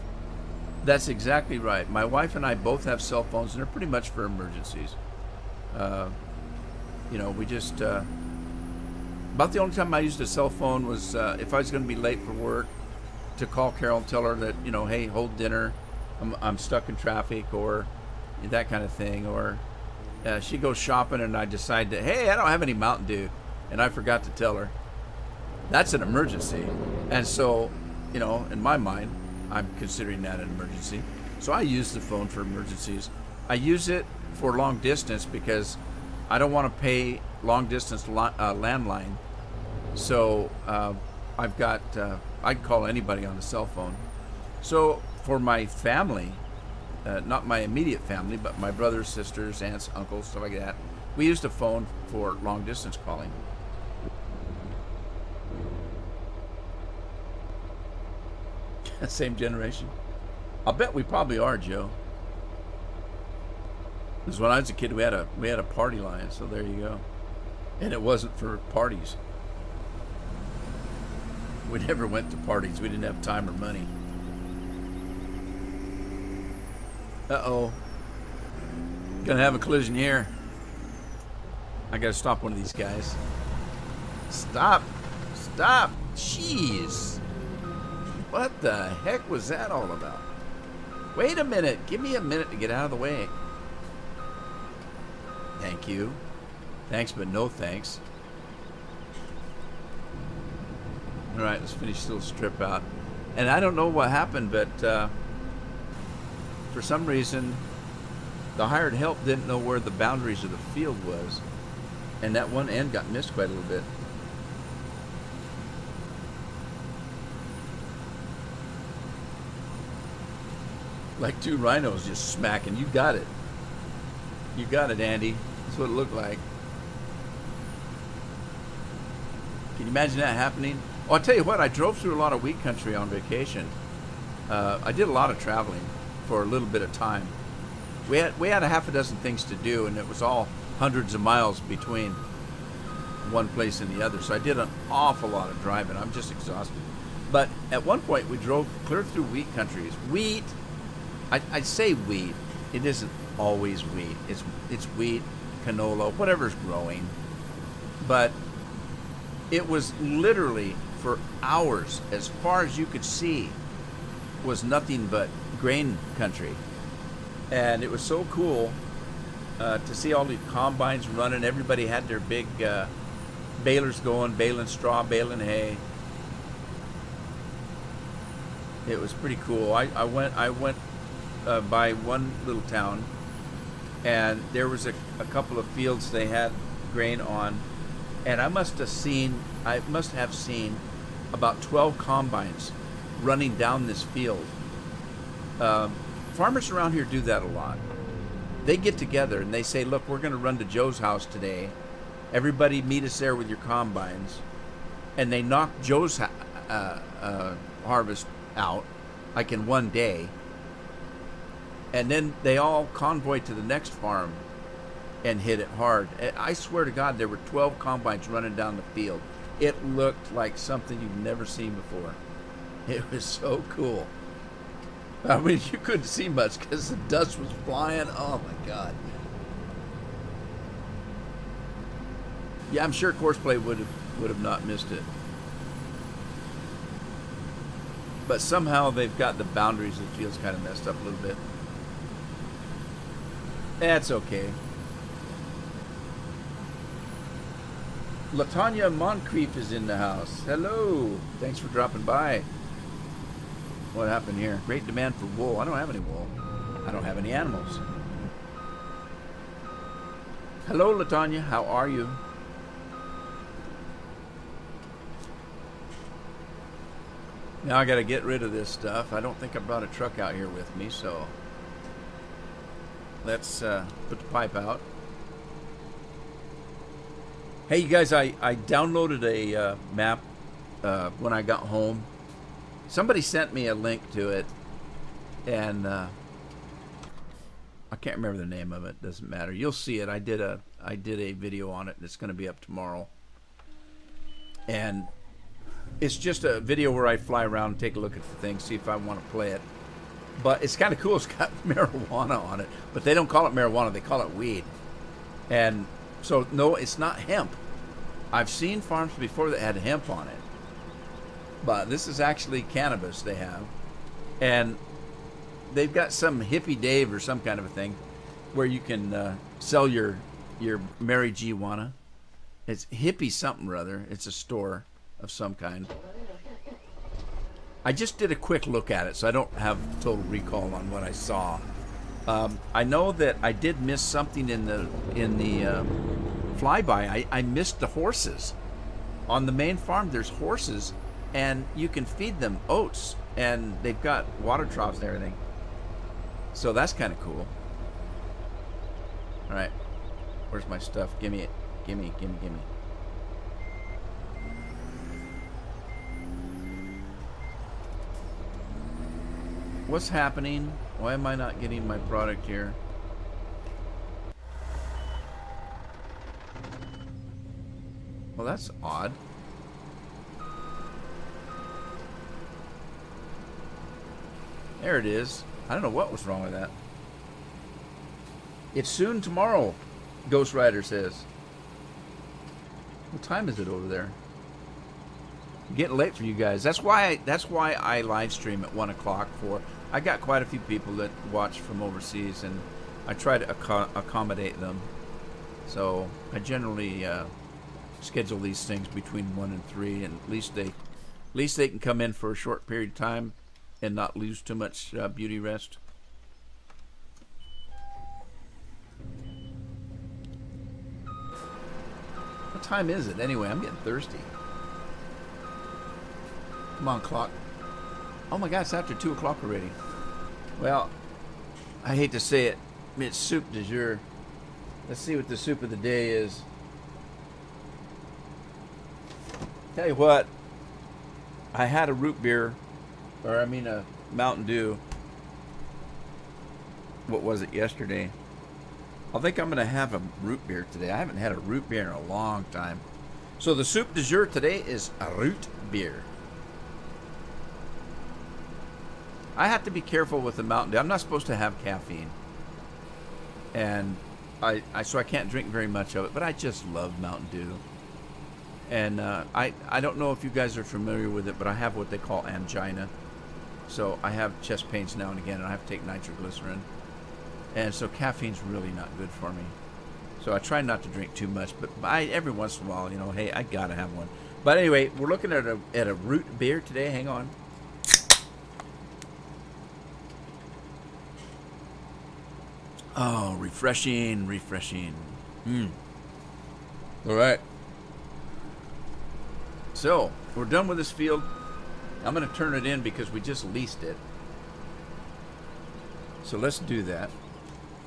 That's exactly right. My wife and I both have cell phones, and they're pretty much for emergencies. You know, we just about the only time I used a cell phone was if I was going to be late for work, to call Carol and tell her that, you know, hey, hold dinner, I'm stuck in traffic, or that kind of thing. Or she goes shopping and I decide that, hey, I don't have any Mountain Dew, and I forgot to tell her. That's an emergency. And so, you know, in my mind, I'm considering that an emergency. So I use the phone for emergencies. I use it for long distance because I don't want to pay long distance landline. So I've got, I can call anybody on the cell phone. So for my family, not my immediate family, but my brothers, sisters, aunts, uncles, stuff like that, we used a phone for long distance calling. Same generation. I'll bet we probably are, Joe. Because when I was a kid, we had a party line, so there you go. And it wasn't for parties. We never went to parties. We didn't have time or money. Uh-oh. Gonna have a collision here. I gotta stop one of these guys. Stop. Stop. Jeez. What the heck was that all about? Wait a minute. Give me a minute to get out of the way. Thank you. Thanks, but no thanks. All right, let's finish this little strip out. And I don't know what happened, but for some reason, the hired help didn't know where the boundaries of the field was. And that one end got missed quite a little bit. Like two rhinos just smacking. You got it. You got it, Andy. That's what it looked like. Can you imagine that happening? Oh, I'll tell you what, I drove through a lot of wheat country on vacation. I did a lot of traveling for a little bit of time. We had a half a dozen things to do, and it was all hundreds of miles between one place and the other. So I did an awful lot of driving. I'm just exhausted. But at one point, we drove clear through wheat countries. Wheat, I say wheat. It isn't always wheat. It's wheat, canola, whatever's growing. But it was literally for hours, as far as you could see, was nothing but grain country. And it was so cool to see all the combines running. Everybody had their big balers going, baling straw, baling hay. It was pretty cool. I went by one little town, and there was a couple of fields they had grain on, and I must have seen about 12 combines running down this field. Farmers around here do that a lot. They get together and they say, look, we're going to run to Joe's house today. Everybody meet us there with your combines. And they knock Joe's harvest out, like in one day. And then they all convoy to the next farm and hit it hard. I swear to God, there were 12 combines running down the field. It looked like something you've never seen before. It was so cool. I mean, you couldn't see much because the dust was flying. Oh, my God. Yeah, I'm sure Courseplay would have not missed it. But somehow they've got the boundaries of the fields kind of messed up a little bit. That's okay. Latanya Moncrief is in the house. Hello. Thanks for dropping by. What happened here? Great demand for wool. I don't have any wool. I don't have any animals. Hello, Latanya. How are you? Now I got to get rid of this stuff. I don't think I brought a truck out here with me, so let's put the pipe out. Hey, you guys, I downloaded a map when I got home. Somebody sent me a link to it, and I can't remember the name of it. Doesn't matter. You'll see it. I did a video on it, and it's going to be up tomorrow. And It's just a video where I fly around and take a look at the thing, see if I want to play it. But it's kind of cool. It's got marijuana on it. But they don't call it marijuana. They call it weed. And so, no, it's not hemp. I've seen farms before that had hemp on it. But this is actually cannabis they have. And they've got some Hippie Dave or some kind of a thing where you can sell your marijuana. It's Hippie something or other. It's a store of some kind. I just did a quick look at it, so I don't have total recall on what I saw. I know that I did miss something in the flyby. I missed the horses. On the main farm, there's horses, and you can feed them oats, and they've got water troughs and everything. So that's kind of cool. All right, where's my stuff? Gimme it. Gimme. What's happening? Why am I not getting my product here? Well, that's odd. There it is. I don't know what was wrong with that. It's soon tomorrow, Ghost Rider says. What time is it over there? Getting late for you guys. That's why I live stream at 1 o'clock for. I got quite a few people that watch from overseas, and I try to accommodate them. So I generally schedule these things between 1 and 3, and at least they can come in for a short period of time and not lose too much beauty rest. What time is it anyway? I'm getting thirsty. Come on, clock. Oh my God, it's after 2 o'clock already. Well, I hate to say it, it's soup du jour. Let's see what the soup of the day is. Tell you what, I had a root beer, or I mean a Mountain Dew. What was it yesterday? I think I'm going to have a root beer today. I haven't had a root beer in a long time. So the soup du jour today is a root beer. I have to be careful with the Mountain Dew. I'm not supposed to have caffeine. And so I can't drink very much of it, but I just love Mountain Dew. And I don't know if you guys are familiar with it, but I have what they call angina. So I have chest pains now and again, and I have to take nitroglycerin. And so caffeine's really not good for me. So I try not to drink too much, but every once in a while, you know, hey, I gotta have one. But anyway, we're looking at a root beer today. Hang on. Oh, refreshing. All right. So, we're done with this field. I'm going to turn it in because we just leased it. So let's do that.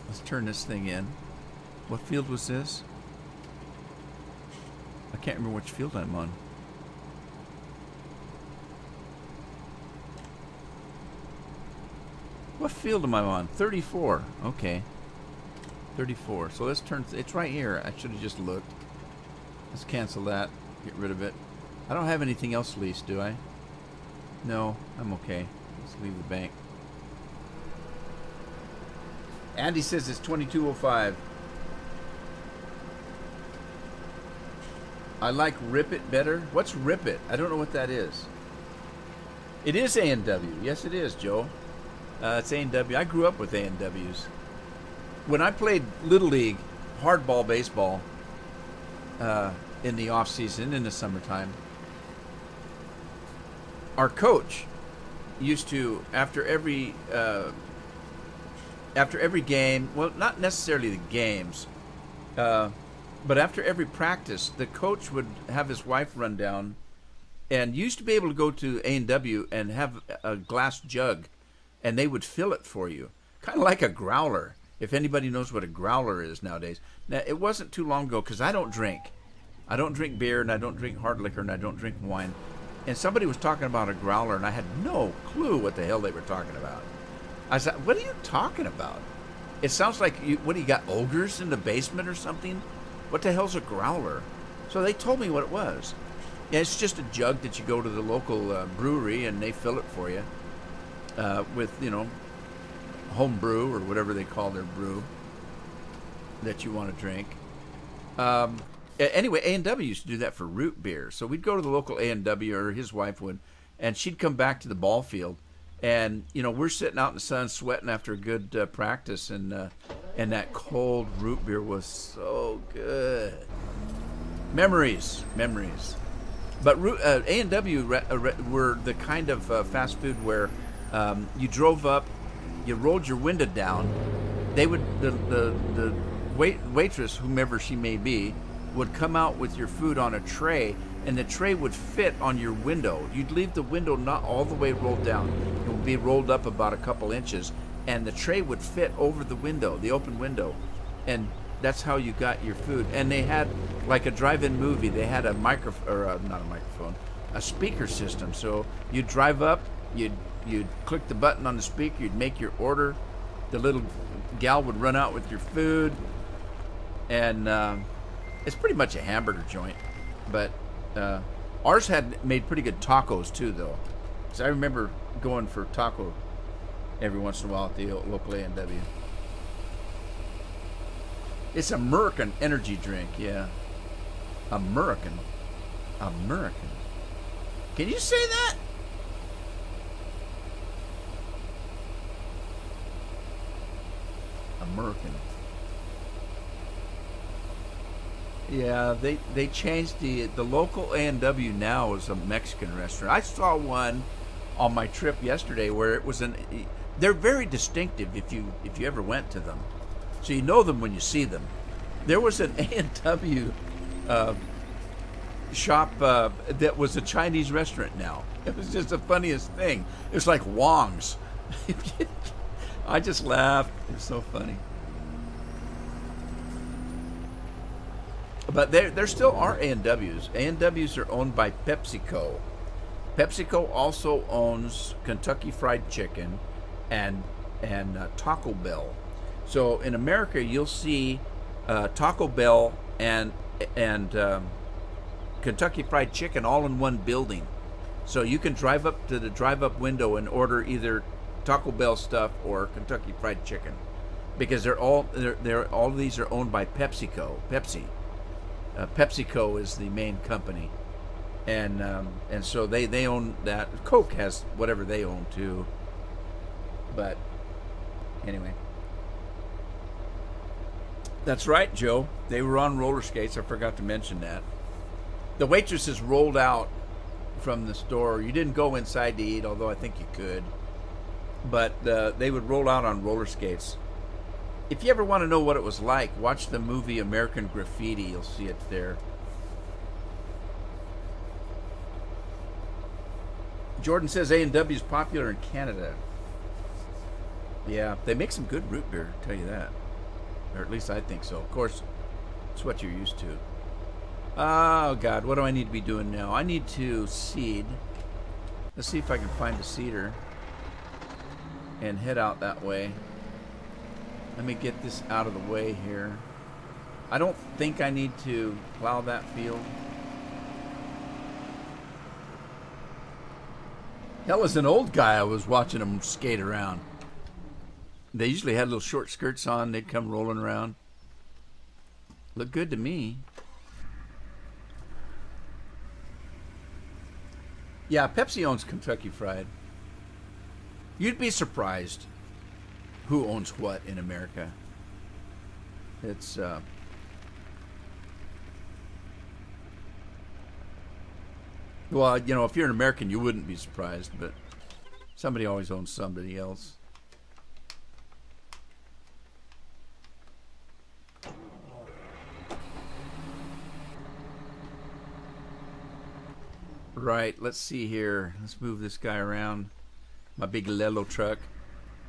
Let's turn this thing in. What field was this? I can't remember which field I'm on. What field am I on? 34. Okay. 34. So let's turn. It's right here. I should have just looked. Let's cancel that. Get rid of it. I don't have anything else leased, do I? No, I'm okay. Let's leave the bank. Andy says it's 2205. I like Rip It better. What's Rip It? I don't know what that is. It is A&W. Yes, it is, Joe. It's A&W. I grew up with A&Ws. When I played Little League, hardball baseball, in the off season, in the summertime, our coach used to, after every game, well, not necessarily the games, but after every practice, the coach would have his wife run down, and used to be able to go to A&W and have a glass jug, and they would fill it for you, kind of like a growler. If anybody knows what a growler is nowadays. Now, it wasn't too long ago, because I don't drink. I don't drink beer, and I don't drink hard liquor, and I don't drink wine. And somebody was talking about a growler, and I had no clue what the hell they were talking about. I said, what are you talking about? It sounds like, what do you got, ogres in the basement or something? What the hell's a growler? So they told me what it was. Yeah, it's just a jug that you go to the local brewery and they fill it for you with, home brew or whatever they call their brew that you want to drink. Anyway, A&W used to do that for root beer. So we'd go to the local A&W, or his wife would, and she'd come back to the ball field. And, we're sitting out in the sun sweating after a good practice, and that cold root beer was so good. Memories. But A&W were the kind of fast food where you drove up, you rolled your window down. They would the waitress, whomever she may be, would come out with your food on a tray, and the tray would fit on your window. You'd leave the window not all the way rolled down. It would be rolled up about a couple inches, and the tray would fit over the window, the open window. And that's how you got your food. And they had, like a drive-in movie, they had a a speaker system. So you'd drive up, you'd click the button on the speaker, you'd make your order, the little gal would run out with your food, and it's pretty much a hamburger joint. But ours had made pretty good tacos too, though. So I remember going for taco every once in a while at the local A&W. It's American energy drink, yeah. American. Can you say that? American. Yeah, they changed the local A&W now is a Mexican restaurant. I saw one on my trip yesterday where it was they're very distinctive if you ever went to them. So you know them when you see them. There was an A&W shop that was a Chinese restaurant now. It was just the funniest thing. It was like Wong's. I just laughed. It was so funny. But there still are A&Ws. A&Ws are owned by PepsiCo. PepsiCo also owns Kentucky Fried Chicken and Taco Bell. So in America, you'll see Taco Bell and Kentucky Fried Chicken all in one building. So you can drive up to the drive-up window and order either Taco Bell stuff or Kentucky Fried Chicken, because all of these are owned by PepsiCo. PepsiCo is the main company, and so they own that. Coke has whatever they own too. But anyway. That's right, Joe. They were on roller skates. I forgot to mention that. The waitresses rolled out from the store. You didn't go inside to eat, although I think you could. But they would roll out on roller skates. If you ever want to know what it was like, watch the movie American Graffiti. You'll see it there. Jordan says A&W is popular in Canada. Yeah, they make some good root beer, I'll tell you that. Or at least I think so. Of course, it's what you're used to. Oh, God, what do I need to be doing now? I need to seed. Let's see if I can find a seeder and head out that way. Let me get this out of the way here. I don't think I need to plow that field. Hell, as an old guy, I was watching them skate around. They usually had little short skirts on. They'd come rolling around. Looked good to me. Yeah, Pepsi owns Kentucky Fried. You'd be surprised who owns what in America. It's well, you know, if you're an American, you wouldn't be surprised, but somebody always owns somebody else. Right, let's see here. Let's move this guy around. My big Lelo truck.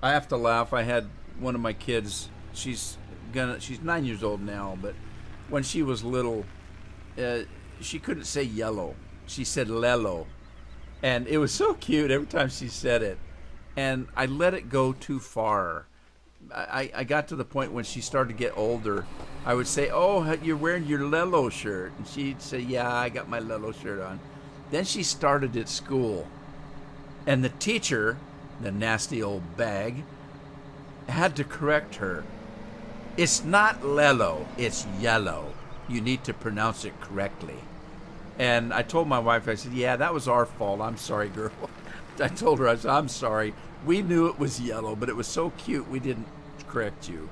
I have to laugh. I had one of my kids. She's 9 years old now, but when she was little, she couldn't say yellow. She said Lelo. And it was so cute every time she said it. And I let it go too far. I got to the point when she started to get older, I would say, "Oh, you're wearing your Lelo shirt," and she'd say, "Yeah, I got my Lelo shirt on." Then she started at school, and the teacher, the nasty old bag, had to correct her. It's not Lelo, it's yellow. You need to pronounce it correctly. And I told my wife, I said, "Yeah, that was our fault. I'm sorry, girl." I told her, I said, "I'm sorry. We knew it was yellow, but it was so cute we didn't correct you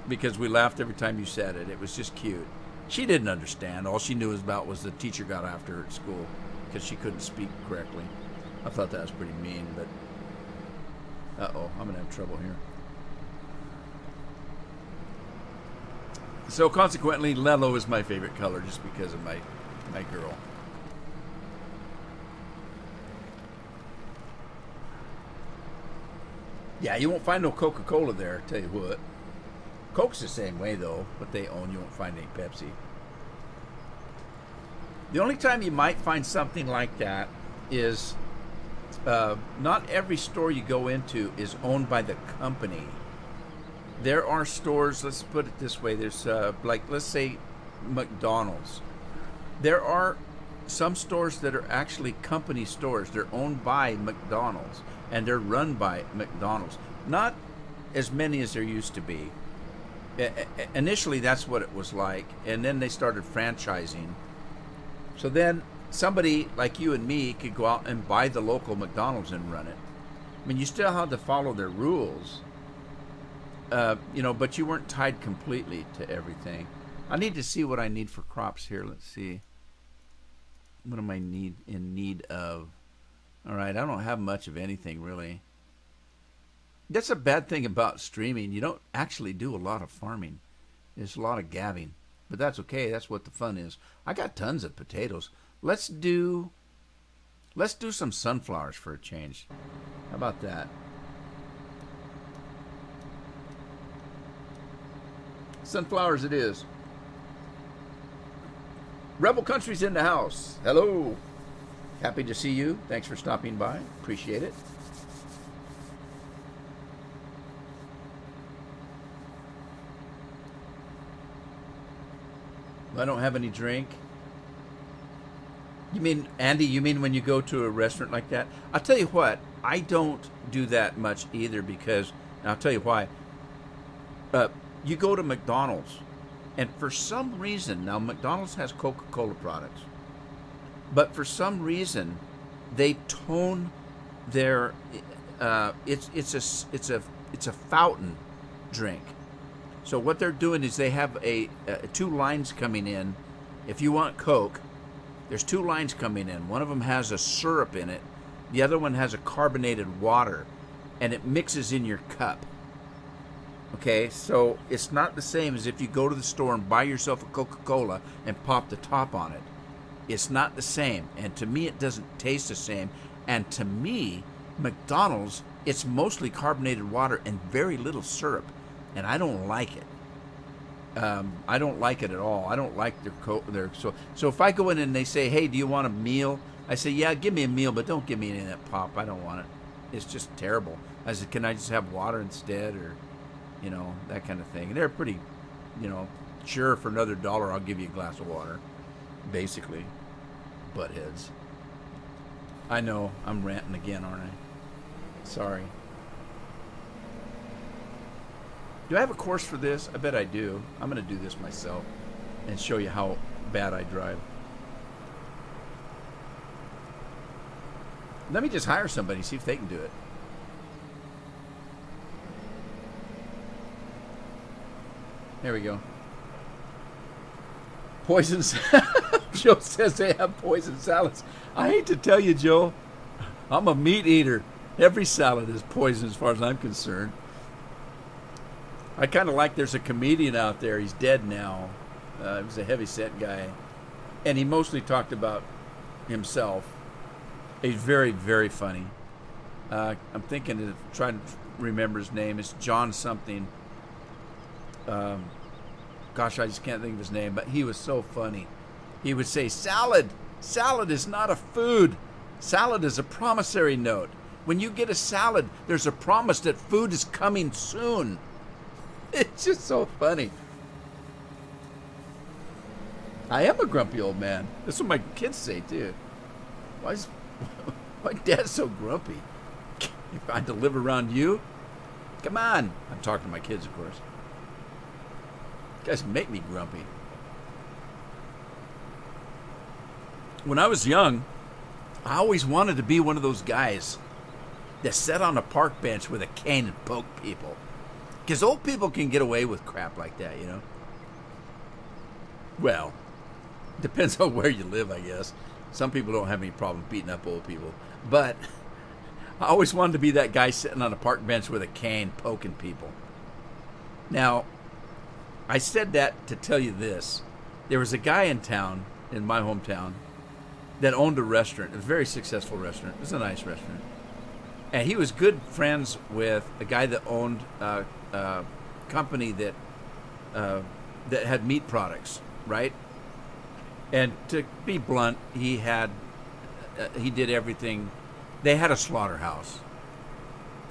because we laughed every time you said it. It was just cute." She didn't understand. All she knew about was the teacher got after her at school because she couldn't speak correctly. I thought that was pretty mean, but uh-oh, I'm going to have trouble here. So consequently, Lelo is my favorite color just because of my girl. Yeah, you won't find no Coca-Cola there, tell you what. Coke's the same way, though. What they own, you won't find any Pepsi. The only time you might find something like that is not every store you go into is owned by the company. There are stores, let's put it this way, there's like, let's say McDonald's. There are some stores that are actually company stores. They're owned by McDonald's and they're run by McDonald's. Not as many as there used to be. Initially, that's what it was like, and then they started franchising. So then somebody like you and me could go out and buy the local McDonald's and run it. I mean, you still had to follow their rules, you know, but you weren't tied completely to everything. I need to see what I need for crops here. Let's see. What am I in need of? All right, I don't have much of anything, really. That's a bad thing about streaming. You don't actually do a lot of farming. There's a lot of gabbing. But that's okay. That's what the fun is. I got tons of potatoes. Let's do some sunflowers for a change. How about that? Sunflowers it is. Rebel Country's in the house. Hello. Happy to see you. Thanks for stopping by. Appreciate it. I don't have any drink. You mean, Andy, you mean when you go to a restaurant like that? I'll tell you what, I don't do that much either because, and I'll tell you why. You go to McDonald's, and for some reason, now McDonald's has Coca-Cola products, but for some reason, they tone their, it's a fountain drink. So what they're doing is they have two lines coming in. If you want Coke, there's two lines coming in. One of them has a syrup in it. The other one has a carbonated water, and it mixes in your cup. Okay, so it's not the same as if you go to the store and buy yourself a Coca-Cola and pop the top on it. It's not the same, and to me it doesn't taste the same. And to me, McDonald's, it's mostly carbonated water and very little syrup, and I don't like it. I don't like it at all. I don't like their so if I go in and they say, "Hey, do you want a meal?" I say, "Yeah, give me a meal, but don't give me any of that pop. I don't want it. It's just terrible." I said, "Can I just have water instead?" Or, you know, that kind of thing. And they're pretty, you know, sure, for another $1, I'll give you a glass of water. Basically, buttheads. I know, I'm ranting again, aren't I? Sorry. Do I have a course for this? I bet I do. I'm going to do this myself and show you how bad I drive. Let me just hire somebody, see if they can do it. There we go. Poisons. Joe says they have poison salads. I hate to tell you, Joe, I'm a meat eater. Every salad is poison as far as I'm concerned. I kind of like there's a comedian out there. He's dead now. He was a heavy-set guy. And he mostly talked about himself. He's very, very funny. I'm thinking of trying to remember his name. It's John something. Gosh, I just can't think of his name. But he was so funny. He would say, "Salad. Salad is not a food. Salad is a promissory note. When you get a salad, there's a promise that food is coming soon. It's just so funny. I am a grumpy old man. That's what my kids say too. Why Dad's so grumpy? If I had to live around you, come on. I'm talking to my kids, of course. You guys make me grumpy. When I was young, I always wanted to be one of those guys that sat on a park bench with a cane and poked people. Because old people can get away with crap like that, you know? Well, depends on where you live, I guess. Some people don't have any problem beating up old people. But I always wanted to be that guy sitting on a park bench with a cane poking people. Now, I said that to tell you this. There was a guy in town, in my hometown, that owned a restaurant, a very successful restaurant. It was a nice restaurant. And he was good friends with a guy that owned a company that had meat products, right? And to be blunt, he did everything. They had a slaughterhouse.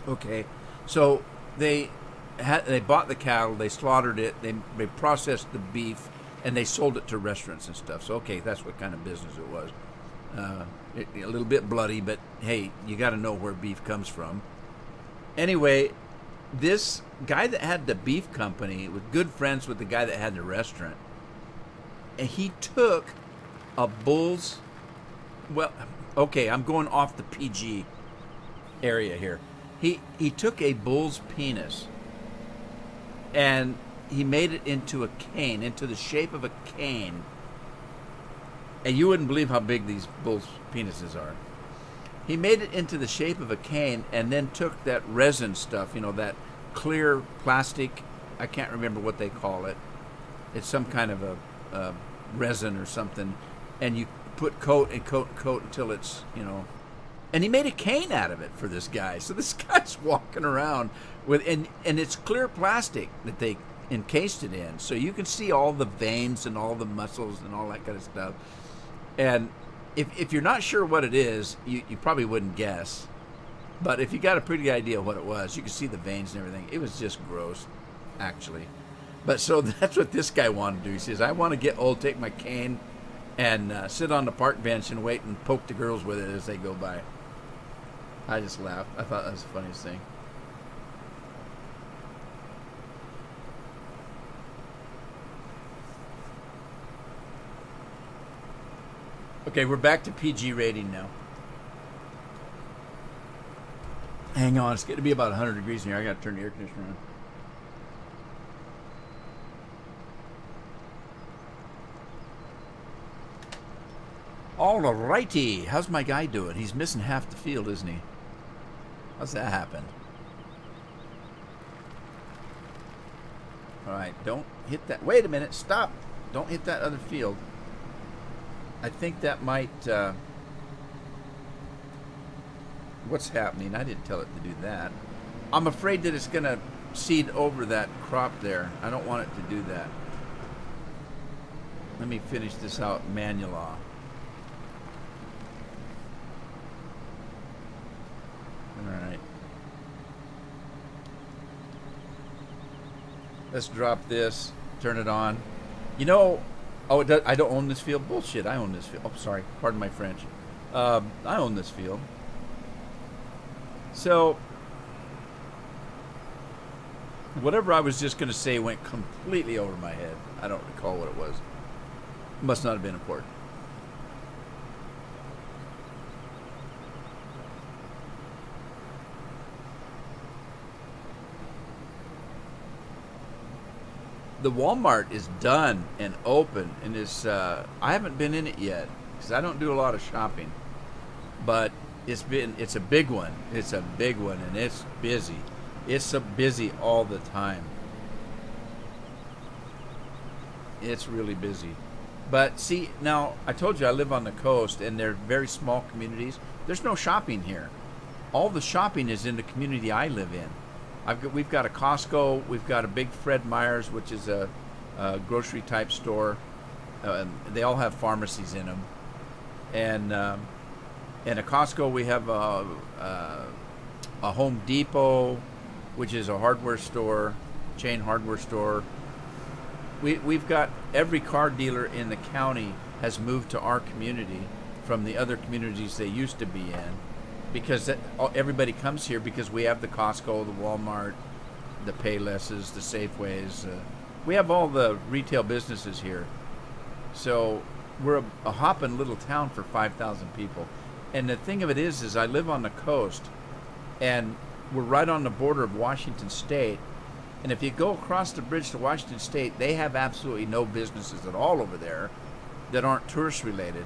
Okay, so they bought the cattle, they slaughtered it, they processed the beef, and they sold it to restaurants and stuff. So okay, that's what kind of business it was. A little bit bloody, but hey, you got to know where beef comes from. Anyway, this guy that had the beef company was good friends with the guy that had the restaurant, and he took a bull's. Well, okay, I'm going off the PG area here. He took a bull's penis, and he made it into a cane, into the shape of a cane. And you wouldn't believe how big these bulls' penises are. He made it into the shape of a cane and then took that resin stuff, you know, that clear plastic. I can't remember what they call it. It's some kind of a resin or something. And you put coat and coat and coat until it's, you know. And he made a cane out of it for this guy. So this guy's walking around with, and it's clear plastic that they encased it in. So you can see all the veins and all the muscles and all that kind of stuff. And if you're not sure what it is, you probably wouldn't guess. But if you got a pretty idea what it was, you can see the veins and everything. It was just gross, actually. But so that's what this guy wanted to do. He says, I want to get old, take my cane, and sit on the park bench and wait and poke the girls with it as they go by. I just laughed. I thought that was the funniest thing. Okay, we're back to PG rating now. Hang on, it's going to be about 100 degrees in here. I got to turn the air conditioner on. All righty. How's my guy doing? He's missing half the field, isn't he? How's that happen? All right, don't hit that. Wait a minute, stop. Don't hit that other field. I think that might, what's happening? I didn't tell it to do that. I'm afraid that it's going to seed over that crop there. I don't want it to do that. Let me finish this out manually. All right. Let's drop this, turn it on. You know, oh, I don't own this field? Bullshit, I own this field. Oh, sorry. Pardon my French. I own this field. So, whatever I was just going to say went completely over my head. I don't recall what it was. It must not have been important. The Walmart is done and open, and is I haven't been in it yet because I don't do a lot of shopping, but it's a big one. It's a big one, and it's busy. It's so busy all the time. It's really busy. But see, now I told you I live on the coast, and they're very small communities. There's no shopping here. All the shopping is in the community I live in. We've got a Costco, we've got a big Fred Meyer's, which is a grocery type store. They all have pharmacies in them, and in a Costco we have a Home Depot, which is a hardware store, chain hardware store. We've got every car dealer in the county has moved to our community from the other communities they used to be in, because everybody comes here because we have the Costco, the Walmart, the Paylesses, the Safeways. We have all the retail businesses here. So we're a hopping little town for 5,000 people. And the thing of it is I live on the coast, and we're right on the border of Washington State. And if you go across the bridge to Washington State, they have absolutely no businesses at all over there that aren't tourist related.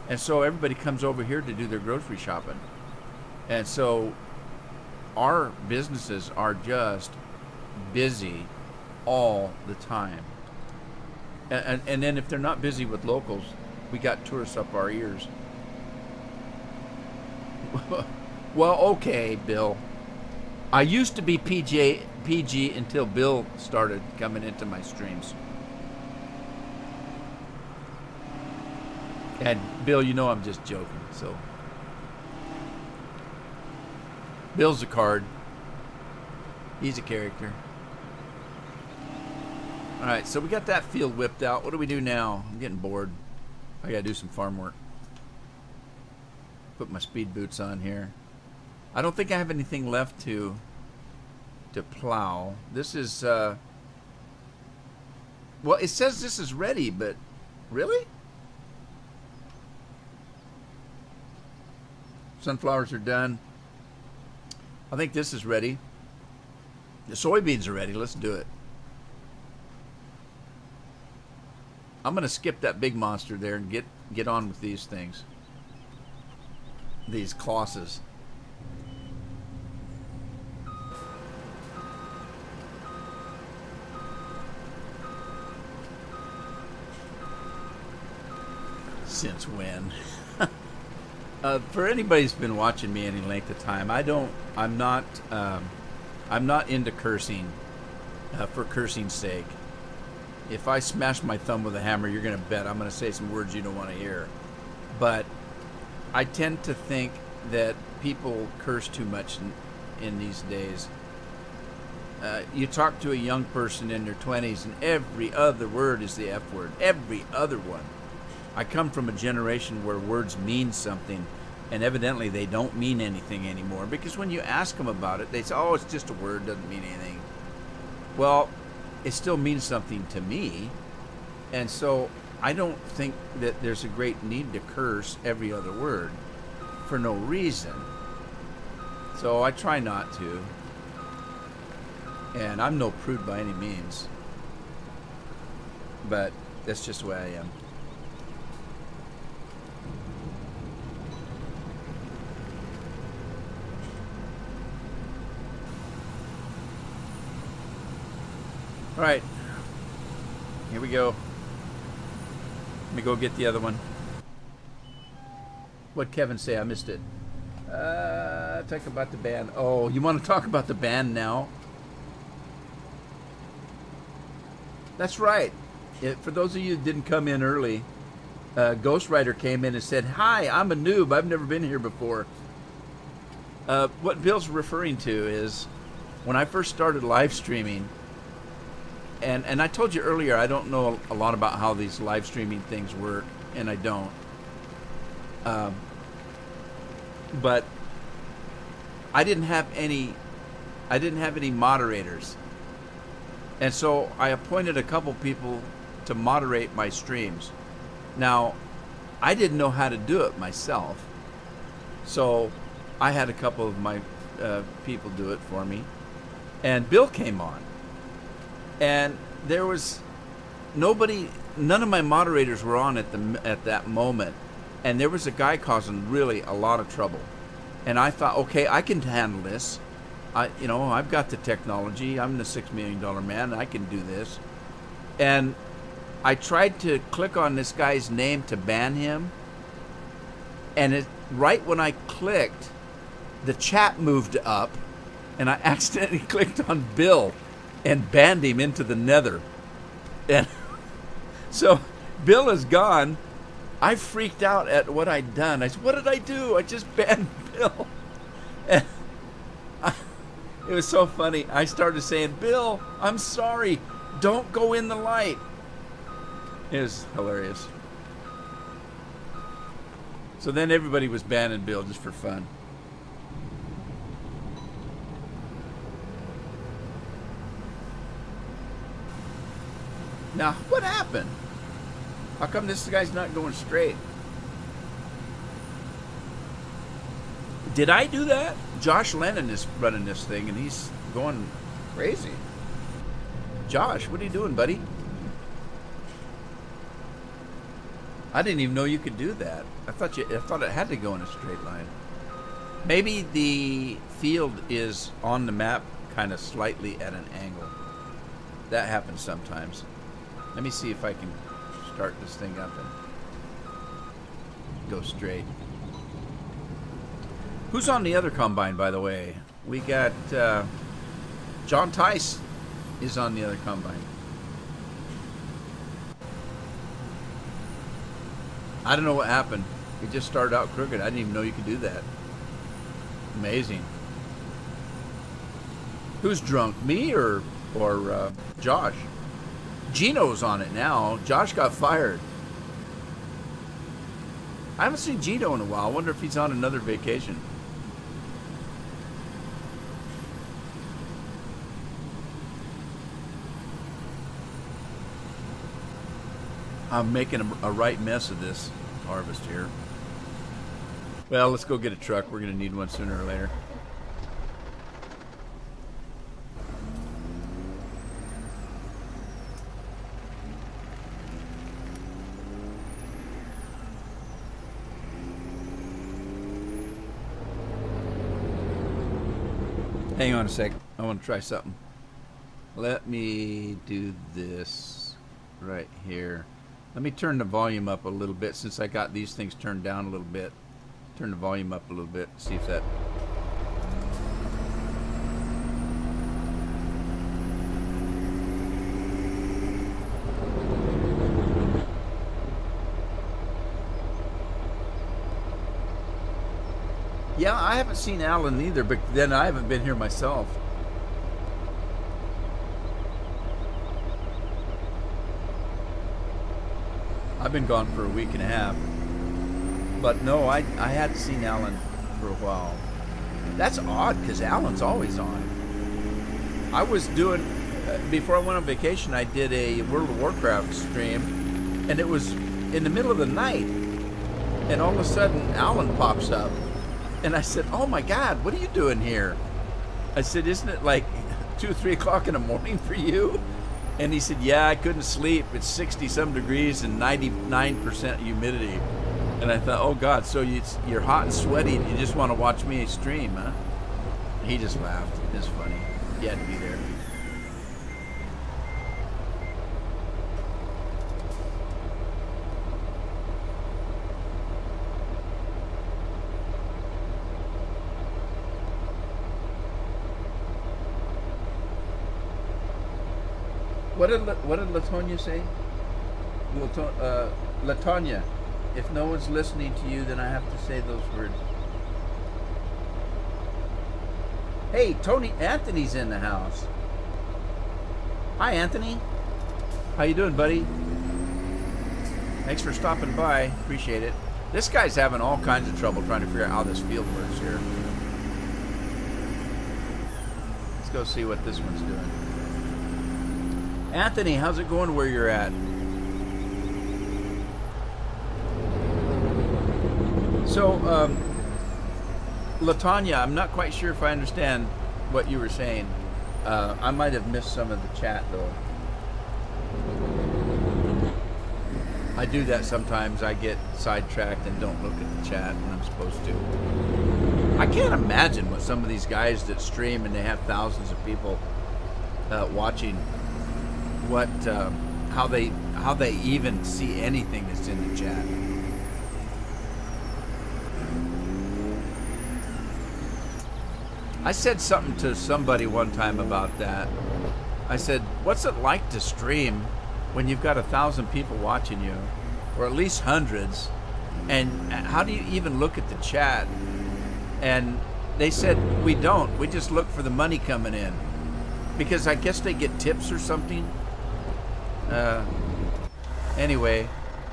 And so everybody comes over here to do their grocery shopping. And so our businesses are just busy all the time. And then if they're not busy with locals, we got tourists up our ears. Well, okay, Bill. I used to be PG until Bill started coming into my streams. And Bill, you know I'm just joking, so. Bill's a card. He's a character. Alright, so we got that field whipped out. What do we do now? I'm getting bored. I gotta do some farm work. Put my speed boots on here. I don't think I have anything left to plow. This is, well, it says this is ready, but really? Sunflowers are done. I think this is ready. The soybeans are ready. Let's do it. I'm gonna skip that big monster there and get on with these things. These closses. Since when? For anybody who's been watching me any length of time, I'm not into cursing for cursing's sake. If I smash my thumb with a hammer, you're gonna bet I'm gonna say some words you don't want to hear. But I tend to think that people curse too much in these days. You talk to a young person in their 20s, and every other word is the F word. Every other one. I come from a generation where words mean something, and evidently they don't mean anything anymore, because when you ask them about it, they say, oh, it's just a word, doesn't mean anything. Well, it still means something to me, and so I don't think that there's a great need to curse every other word for no reason. So I try not to, and I'm no prude by any means, but that's just the way I am. All right, here we go. Let me go get the other one. What'd Kevin say? I missed it. Talk about the band. Oh, you want to talk about the band now? That's right. For those of you that didn't come in early, Ghost Rider came in and said, hi, I'm a noob. I've never been here before. What Bill's referring to is when I first started live streaming, and I told you earlier, I don't know a lot about how these live streaming things work, and I don't. But I didn't have any moderators, and so I appointed a couple people to moderate my streams. Now, I didn't know how to do it myself, so I had a couple of my people do it for me, and Bill came on. And there was nobody, none of my moderators were on at that moment, and there was a guy causing really a lot of trouble. And I thought, okay, I can handle this. I've got the technology. I'm the $6 million man. I can do this. And I tried to click on this guy's name to ban him, and right when I clicked, the chat moved up, and I accidentally clicked on Bill and banned him into the nether. And so Bill is gone. I freaked out at what I'd done. I said, what did I do? I just banned Bill. And It was so funny. I started saying, Bill, I'm sorry. Don't go in the light. It was hilarious. So then everybody was banning Bill just for fun. Now, what happened? How come this guy's not going straight? Did I do that? Josh Lennon is running this thing, and he's going crazy. Josh, what are you doing, buddy? I didn't even know you could do that. I thought it had to go in a straight line. Maybe the field is on the map kind of slightly at an angle. That happens sometimes. Let me see if I can start this thing up and go straight. Who's on the other combine, by the way? We got John Tice is on the other combine. I don't know what happened. It just started out crooked. I didn't even know you could do that. Amazing. Who's drunk? Me or Josh? Gino's on it now. Josh got fired. I haven't seen Gino in a while. I wonder if he's on another vacation. I'm making a right mess of this harvest here. Well, let's go get a truck. We're going to need one sooner or later. Hang on a sec. I want to try something. Let me do this right here. Let me turn the volume up a little bit since I got these things turned down a little bit. Turn the volume up a little bit. See if that... Yeah, I haven't seen Alan either, but then I haven't been here myself. I've been gone for a week and a half. But no, I hadn't seen Alan for a while. That's odd, because Alan's always on. I was doing, before I went on vacation, I did a World of Warcraft stream, and it was in the middle of the night. And all of a sudden, Alan pops up. And I said, oh my God, what are you doing here? I said, isn't it like 2 or 3 o'clock in the morning for you? And he said, yeah, I couldn't sleep. It's 60-some degrees and 99% humidity. And I thought, oh God, so you're hot and sweaty and you just want to watch me stream, huh? He just laughed. It was funny. He had to be there. What did Latonya say? Latonya, if no one's listening to you, then I have to say those words. Hey, Anthony's in the house. Hi, Anthony. How you doing, buddy? Thanks for stopping by. Appreciate it. This guy's having all kinds of trouble trying to figure out how this field works here. Let's go see what this one's doing. Anthony, how's it going where you're at? So, Latonya, I'm not quite sure if I understand what you were saying. I might have missed some of the chat, though. I do that sometimes. I get sidetracked and don't look at the chat when I'm supposed to. I can't imagine what some of these guys that stream and they have thousands of people watching, how they even see anything that's in the chat. I said something to somebody one time about that. I said, what's it like to stream when you've got 1,000 people watching you, or at least hundreds, and how do you even look at the chat? And They said, we don't. We just look for the money coming in. Because I guess they get tips or something. Anyway,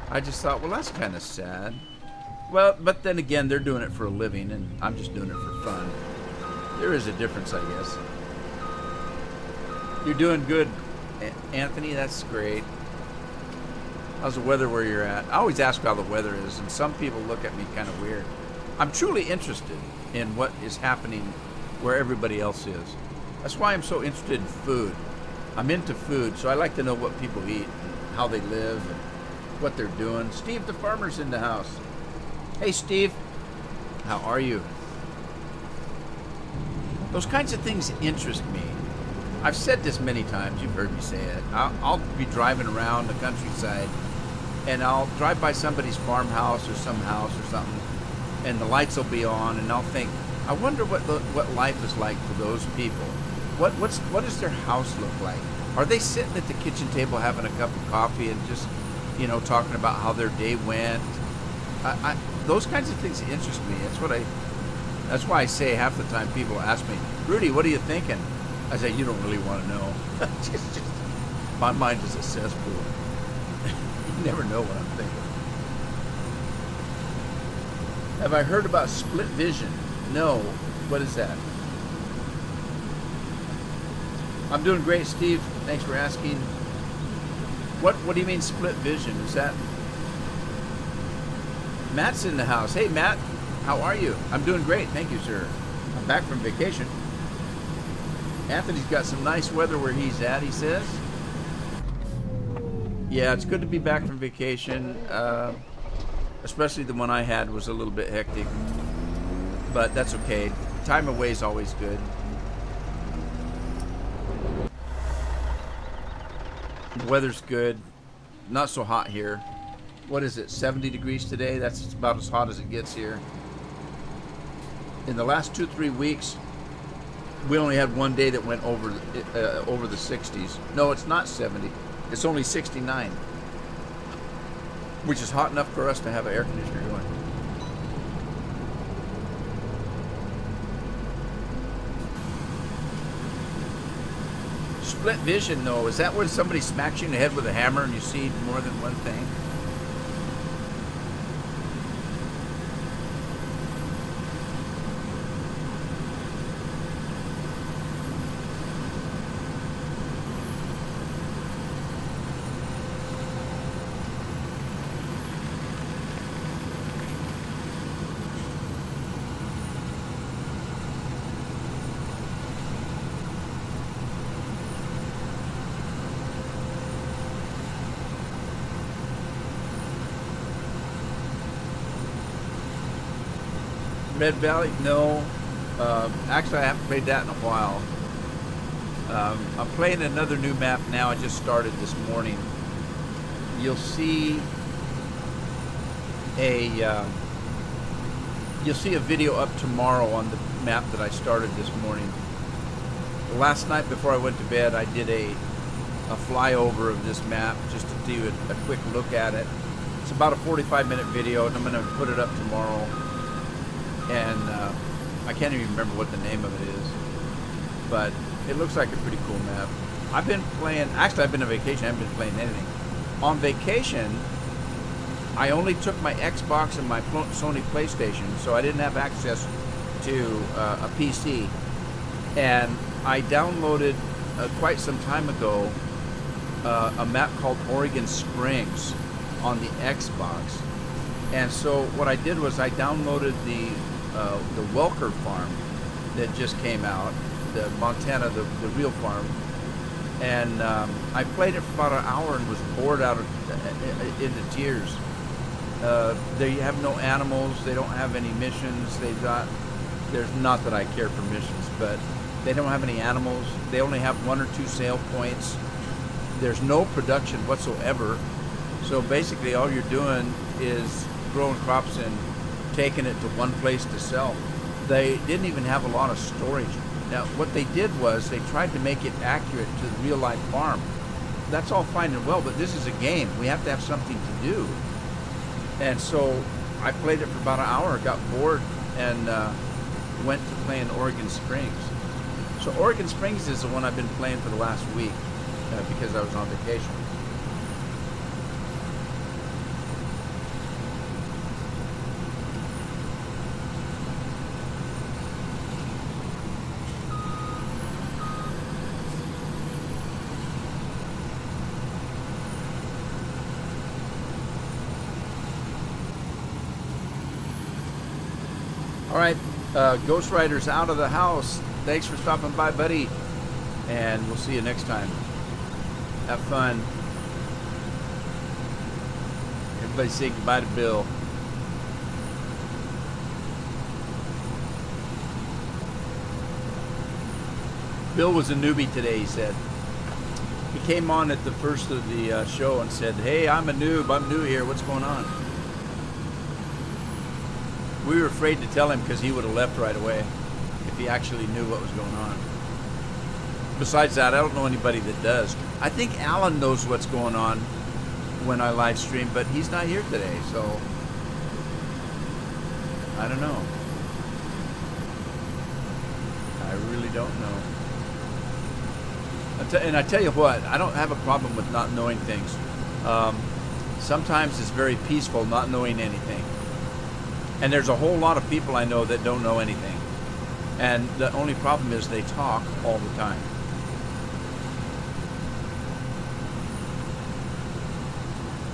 I just thought, well, that's kind of sad. Well, but then again, they're doing it for a living, and I'm just doing it for fun. There is a difference, I guess. You're doing good, Anthony. That's great. How's the weather where you're at? I always ask how the weather is, and some people look at me kind of weird. I'm truly interested in what is happening where everybody else is. That's why I'm so interested in food. I'm into food, so I like to know what people eat and how they live and what they're doing. Steve the farmer's in the house. Hey, Steve. How are you? Those kinds of things interest me. I've said this many times. You've heard me say it. I'll be driving around the countryside, and I'll drive by somebody's farmhouse or some house or something, and the lights will be on, and I'll think, I wonder what life is like for those people. What does their house look like? Are they sitting at the kitchen table having a cup of coffee and just, you know, talking about how their day went? Those kinds of things interest me. That's why I say half the time people ask me, Rudy, what are you thinking? I say, you don't really want to know. just, my mind is a cesspool. You never know what I'm thinking. Have I heard about split vision? No. What is that? I'm doing great, Steve. Thanks for asking. What do you mean split vision? Is that... Matt's in the house. Hey, Matt. How are you? I'm doing great. Thank you, sir. I'm back from vacation. Anthony's got some nice weather where he's at, he says. Yeah, it's good to be back from vacation. Especially the one I had was a little bit hectic. But that's okay. Time away is always good. The weather's good. Not so hot here. What is it, 70 degrees today? That's about as hot as it gets here. In the last 2-3 weeks, we only had one day that went over the 60s. No, it's not 70. It's only 69. Which is hot enough for us to have an air conditioner going. Split vision, though, is that when somebody smacks you in the head with a hammer and you see more than one thing? Red Valley? No. Actually, I haven't played that in a while. I'm playing another new map now. I just started this morning. You'll see a video up tomorrow on the map that I started this morning. Last night before I went to bed, I did a flyover of this map just to do a quick look at it. It's about a 45-minute video, and I'm going to put it up tomorrow. And I can't even remember what the name of it is, but it looks like a pretty cool map. I've been playing, actually I've been on vacation, I haven't been playing anything. On vacation, I only took my Xbox and my Sony PlayStation, so I didn't have access to a PC. And I downloaded quite some time ago a map called Oregon Springs on the Xbox. And so what I did was I downloaded the Welker farm that just came out, the Montana, the real farm, and I played it for about an hour and was bored out into tears. They have no animals, they don't have any missions, there's not that I care for missions, but they don't have any animals, they only have 1 or 2 sale points, there's no production whatsoever, so basically all you're doing is growing crops and taking it to one place to sell. They didn't even have a lot of storage. Now, what they did was they tried to make it accurate to the real-life farm. That's all fine and well, but this is a game. We have to have something to do. And so I played it for about an hour, got bored, and went to playing Oregon Springs. So Oregon Springs is the one I've been playing for the last week because I was on vacation. All right, Ghost Rider's out of the house. Thanks for stopping by, buddy. And we'll see you next time. Have fun. Everybody say goodbye to Bill. Bill was a newbie today, he said. He came on at the first of the show and said, "Hey, I'm a noob. I'm new here. What's going on?" We were afraid to tell him because he would have left right away if he actually knew what was going on. Besides that, I don't know anybody that does. I think Alan knows what's going on when I live stream, but he's not here today, so I don't know. I really don't know. And I tell you what, I don't have a problem with not knowing things. Sometimes it's very peaceful not knowing anything. And there's a whole lot of people I know that don't know anything. And the only problem is they talk all the time.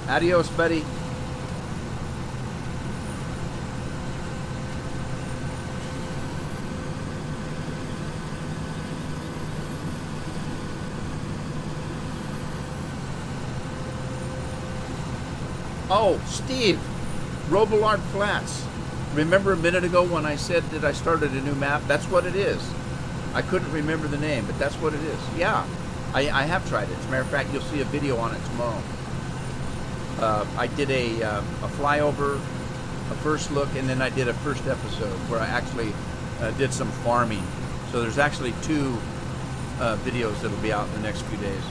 Adios, buddy. Oh, Steve, Robillard Flats. Remember a minute ago when I said that I started a new map? That's what it is. I couldn't remember the name, but that's what it is. Yeah, I have tried it. As a matter of fact, you'll see a video on it tomorrow. I did a flyover, a first look, and then I did a first episode where I actually did some farming. So there's actually two videos that'll be out in the next few days.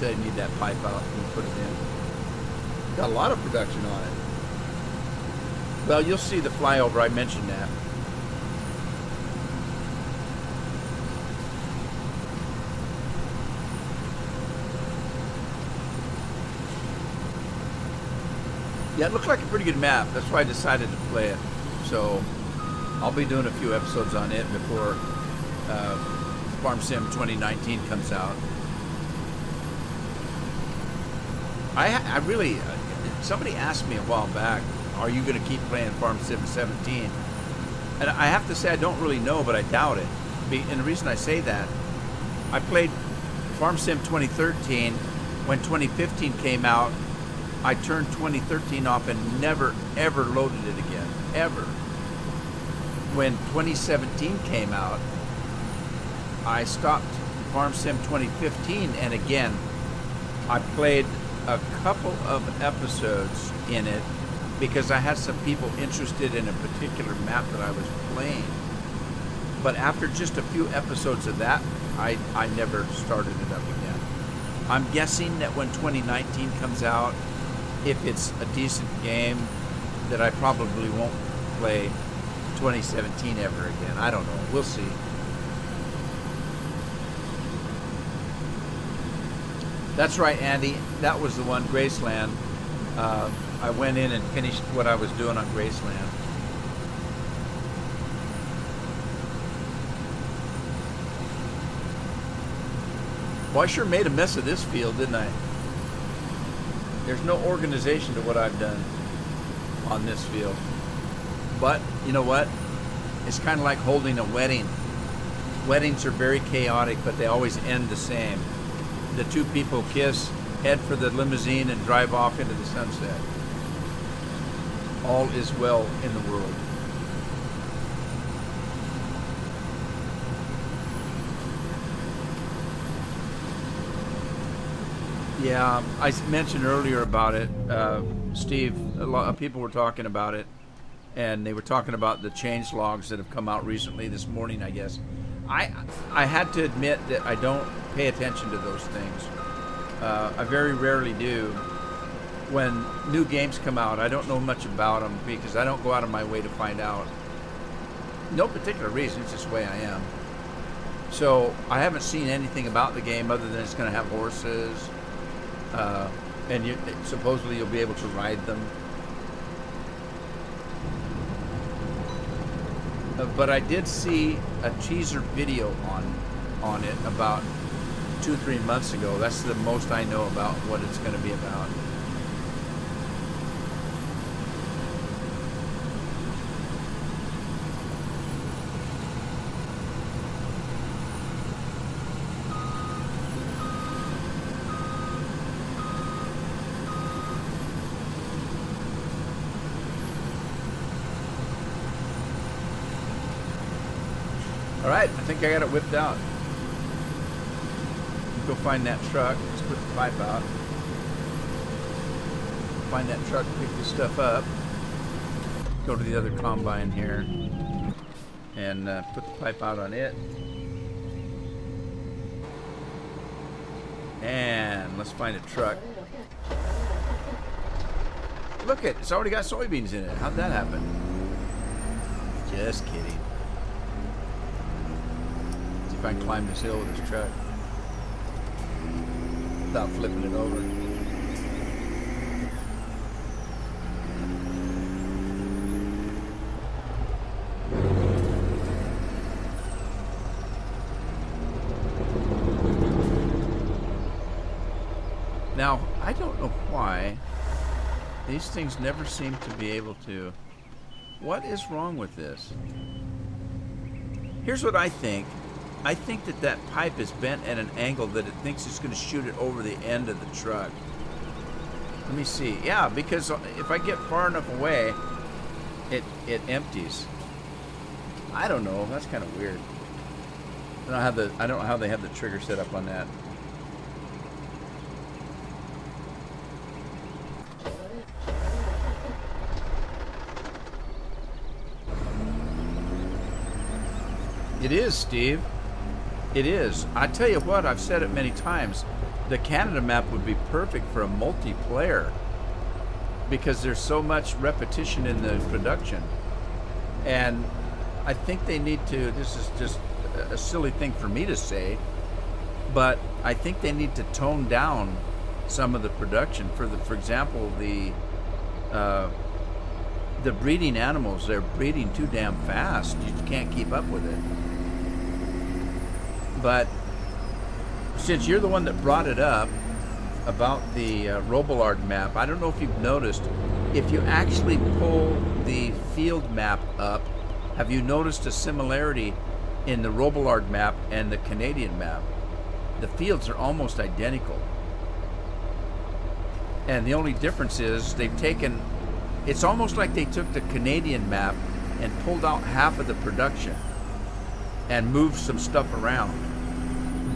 I need that pipe out and put it in. Got a lot of production on it. Well, you'll see the flyover. I mentioned that. Yeah, it looked like a pretty good map. That's why I decided to play it. So I'll be doing a few episodes on it before Farm Sim 2019 comes out. I really, somebody asked me a while back, are you going to keep playing Farm Sim 17? And I have to say I don't really know, but I doubt it. And the reason I say that, I played Farm Sim 2013. When 2015 came out, I turned 2013 off and never, ever loaded it again. Ever. When 2017 came out, I stopped Farm Sim 2015, and again, I played a couple of episodes in it because I had some people interested in a particular map that I was playing. But after just a few episodes of that, I never started it up again. I'm guessing that when 2019 comes out, if it's a decent game, that I probably won't play 2017 ever again. I don't know. We'll see. That's right, Andy. That was the one, Graceland. I went in and finished what I was doing on Graceland. Well, I sure made a mess of this field, didn't I? There's no organization to what I've done on this field. But, you know what? It's kind of like holding a wedding. Weddings are very chaotic, but they always end the same. The two people kiss, head for the limousine, and drive off into the sunset. All is well in the world. Yeah, I mentioned earlier about it, Steve, a lot of people were talking about it, and they were talking about the change logs that have come out recently this morning, I guess. I had to admit that I don't pay attention to those things. I very rarely do. When new games come out, I don't know much about them because I don't go out of my way to find out. No particular reason, it's just the way I am. So I haven't seen anything about the game other than it's going to have horses, and supposedly you'll be able to ride them. But I did see a teaser video on it about 2-3 months ago. That's the most I know about what it's going to be about. Alright, I think I got it whipped out. Go find that truck. Let's put the pipe out. Find that truck, pick this stuff up. Go to the other combine here. And put the pipe out on it. And let's find a truck. Look it, it's already got soybeans in it. How'd that happen? Just kidding. If I can climb this hill with this truck without flipping it over. Now, I don't know why these things never seem to be able to. What is wrong with this? Here's what I think. I think that pipe is bent at an angle that it thinks it's going to shoot it over the end of the truck. Let me see. Yeah, because if I get far enough away, it empties. I don't know. That's kind of weird. I don't know how they have the trigger set up on that. It is, Steve. It is. I tell you what, I've said it many times. The Canada map would be perfect for a multiplayer because there's so much repetition in the production. And I think they need to, this is just a silly thing for me to say, but I think they need to tone down some of the production. For example, the breeding animals, they're breeding too damn fast. You can't keep up with it. But since you're the one that brought it up about the Robillard map, I don't know if you've noticed, if you actually pull the field map up, have you noticed a similarity in the Robillard map and the Canadian map? The fields are almost identical. And the only difference is they've taken, it's almost like they took the Canadian map and pulled out half of the production and moved some stuff around.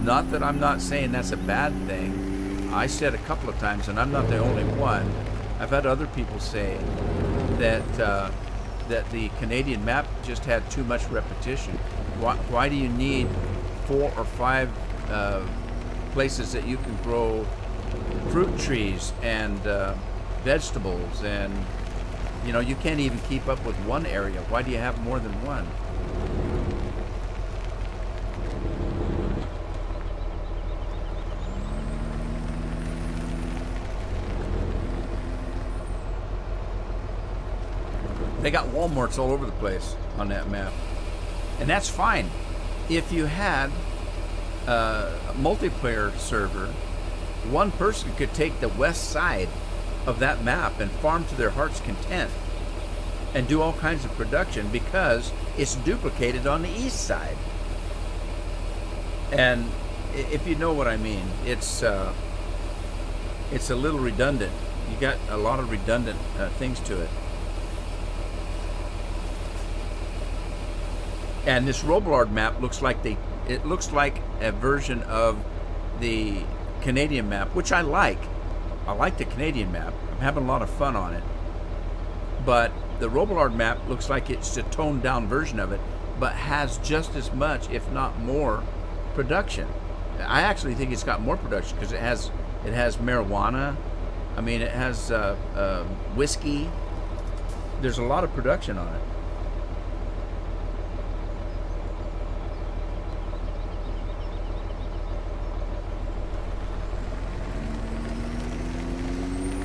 Not that I'm not saying that's a bad thing. I said a couple of times, and I'm not the only one, I've had other people say that that the Canadian map just had too much repetition. Why do you need 4 or 5 places that you can grow fruit trees and vegetables, and you know, you can't even keep up with one area? Why do you have more than one? They got Walmarts all over the place on that map. And that's fine. If you had a multiplayer server, one person could take the west side of that map and farm to their heart's content and do all kinds of production because it's duplicated on the east side. And if you know what I mean, it's a little redundant. You got a lot of redundant things to it. And this Robillard map looks like it looks like a version of the Canadian map, which I like. I like the Canadian map. I'm having a lot of fun on it. But the Robillard map looks like it's a toned down version of it, but has just as much, if not more, production. I actually think it's got more production because it has marijuana. I mean, it has whiskey. There's a lot of production on it.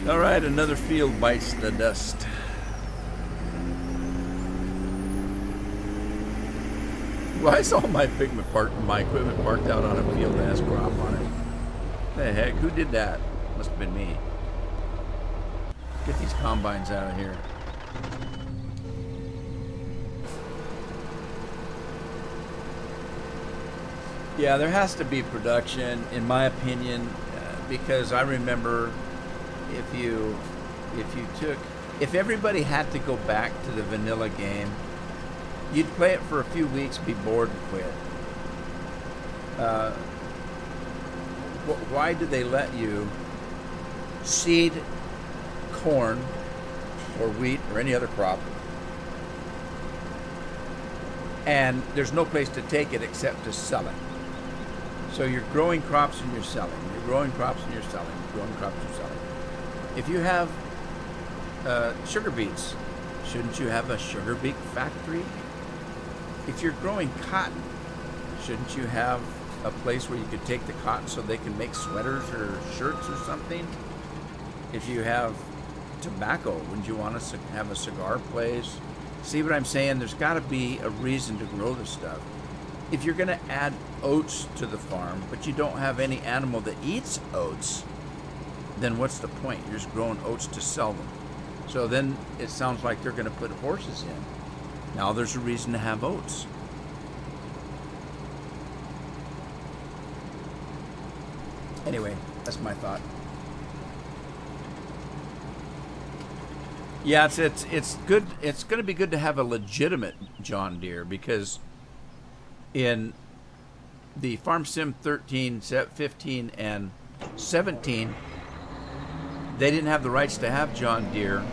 All right, another field bites the dust. Why is all my equipment parked out on a field that has crop on it? The heck? Who did that? Must have been me. Get these combines out of here. Yeah, there has to be production, in my opinion, because I remember if everybody had to go back to the vanilla game, you'd play it for a few weeks, be bored, and quit. Why do they let you seed corn or wheat or any other crop, and there's no place to take it except to sell it? So you're growing crops and you're selling. You're growing crops and you're selling. You're growing crops and you're selling. If you have sugar beets, shouldn't you have a sugar beet factory? If you're growing cotton, shouldn't you have a place where you could take the cotton so they can make sweaters or shirts or something? If you have tobacco, wouldn't you want to have a cigar place? See what I'm saying? There's got to be a reason to grow this stuff. If you're going to add oats to the farm, but you don't have any animal that eats oats, then what's the point? You're just growing oats to sell them. So then it sounds like they're going to put horses in. Now there's a reason to have oats. Anyway, that's my thought. Yeah, it's good. It's going to be good to have a legitimate John Deere, because in the Farm Sim 13, 15, and 17, they didn't have the rights to have John Deere,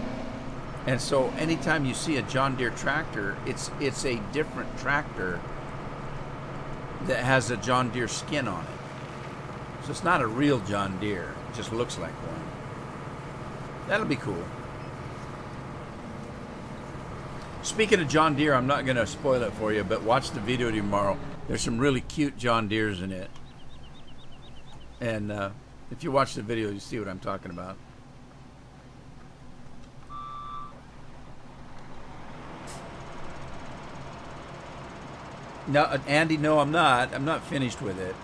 and so anytime you see a John Deere tractor, it's a different tractor that has a John Deere skin on it. So it's not a real John Deere. It just looks like one. That'll be cool. Speaking of John Deere, I'm not going to spoil it for you, but watch the video tomorrow. There's some really cute John Deeres in it. And if you watch the video, you see what I'm talking about. No, Andy, no, I'm not. I'm not finished with it.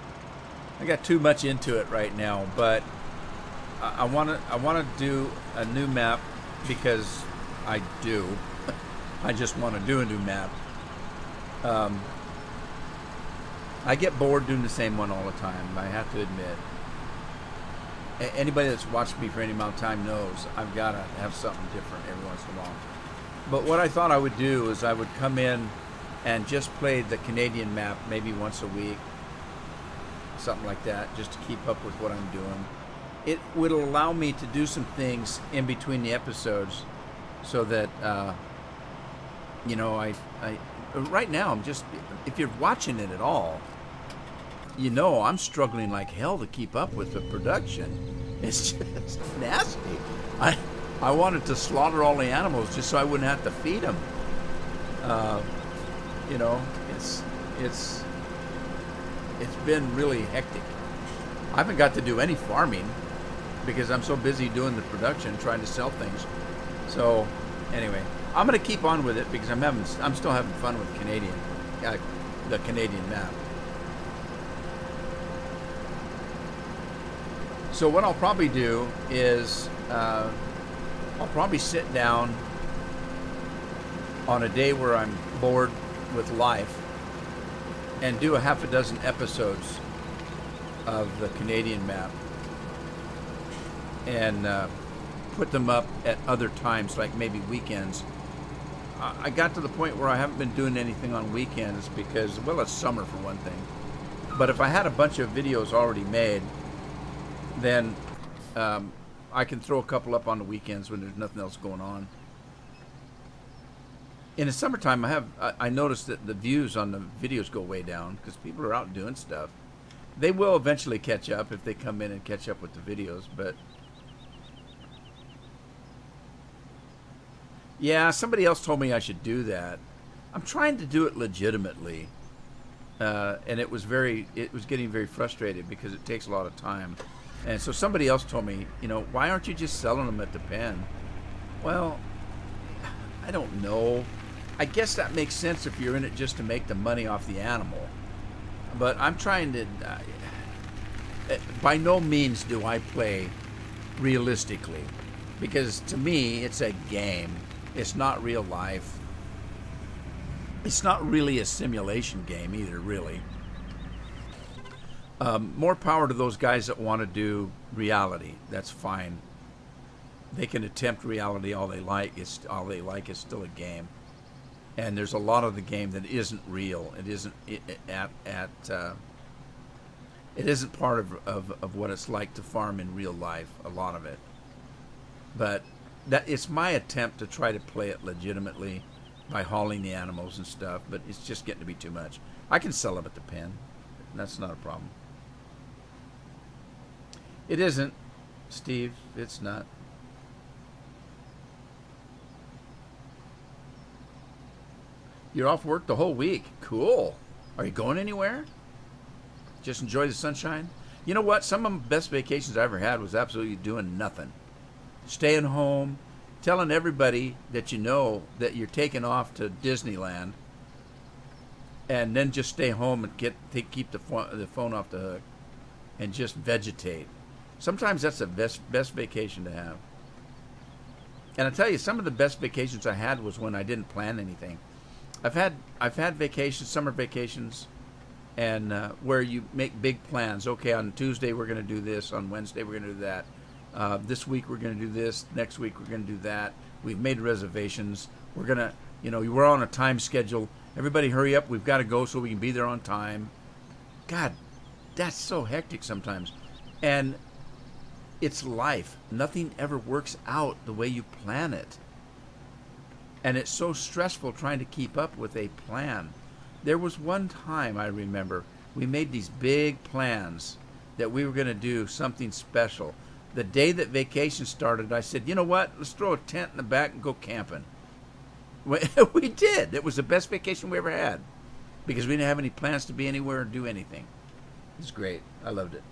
I got too much into it right now, but I want to do a new map, because I do. I just want to do a new map. I get bored doing the same one all the time, I have to admit. Anybody that's watched me for any amount of time knows I've got to have something different every once in a while. But what I thought I would do is I would come in and just play the Canadian map maybe once a week, something like that, just to keep up with what I'm doing. It would allow me to do some things in between the episodes, so that you know, I right now I'm just, if you're watching it at all, you know I'm struggling like hell to keep up with the production. It's just nasty. I wanted to slaughter all the animals just so I wouldn't have to feed them. You know, it's been really hectic. I haven't got to do any farming because I'm so busy doing the production, trying to sell things. So anyway, I'm going to keep on with it because I'm still having fun with the Canadian map. So what I'll probably do is I'll probably sit down on a day where I'm bored with life and do a half a dozen episodes of the Canadian map, and put them up at other times, like maybe weekends. I got to the point where I haven't been doing anything on weekends because, well, it's summer for one thing. But if I had a bunch of videos already made, then I can throw a couple up on the weekends when there's nothing else going on. In the summertime, I noticed that the views on the videos go way down because people are out doing stuff. They will eventually catch up if they come in and catch up with the videos, but yeah, somebody else told me I should do that. I'm trying to do it legitimately, and it was getting very frustrated because it takes a lot of time. And so somebody else told me, you know, why aren't you just selling them at the pen? Well, I don't know. I guess that makes sense if you're in it just to make the money off the animal. But I'm trying to... by no means do I play realistically. Because to me, it's a game. It's not real life. It's not really a simulation game either, really. More power to those guys that want to do reality. That's fine. They can attempt reality all they like. All they like is still a game. And there's a lot of the game that isn't real. It isn't it isn't part of what it's like to farm in real life. A lot of it. But it's my attempt to try to play it legitimately by hauling the animals and stuff. But it's just getting to be too much. I can sell them at the pen. That's not a problem. It isn't, Steve. It's not. You're off work the whole week. Cool. Are you going anywhere? Just enjoy the sunshine? You know what? Some of the best vacations I ever had was absolutely doing nothing. Staying home, telling everybody that you know that you're taking off to Disneyland, and then just stay home and keep the phone off the hook and just vegetate. Sometimes that's the best vacation to have. And I tell you, some of the best vacations I had was when I didn't plan anything. I've had vacations, summer vacations, and where you make big plans. Okay, on Tuesday we're going to do this. On Wednesday we're going to do that. This week we're going to do this. Next week we're going to do that. We've made reservations. We're going to, you know, we're on a time schedule. Everybody hurry up. We've got to go so we can be there on time. God, that's so hectic sometimes. And it's life. Nothing ever works out the way you plan it. And it's so stressful trying to keep up with a plan. There was one time I remember we made these big plans that we were going to do something special. The day that vacation started, I said, you know what? Let's throw a tent in the back and go camping. We did. It was the best vacation we ever had because we didn't have any plans to be anywhere or do anything. It was great. I loved it.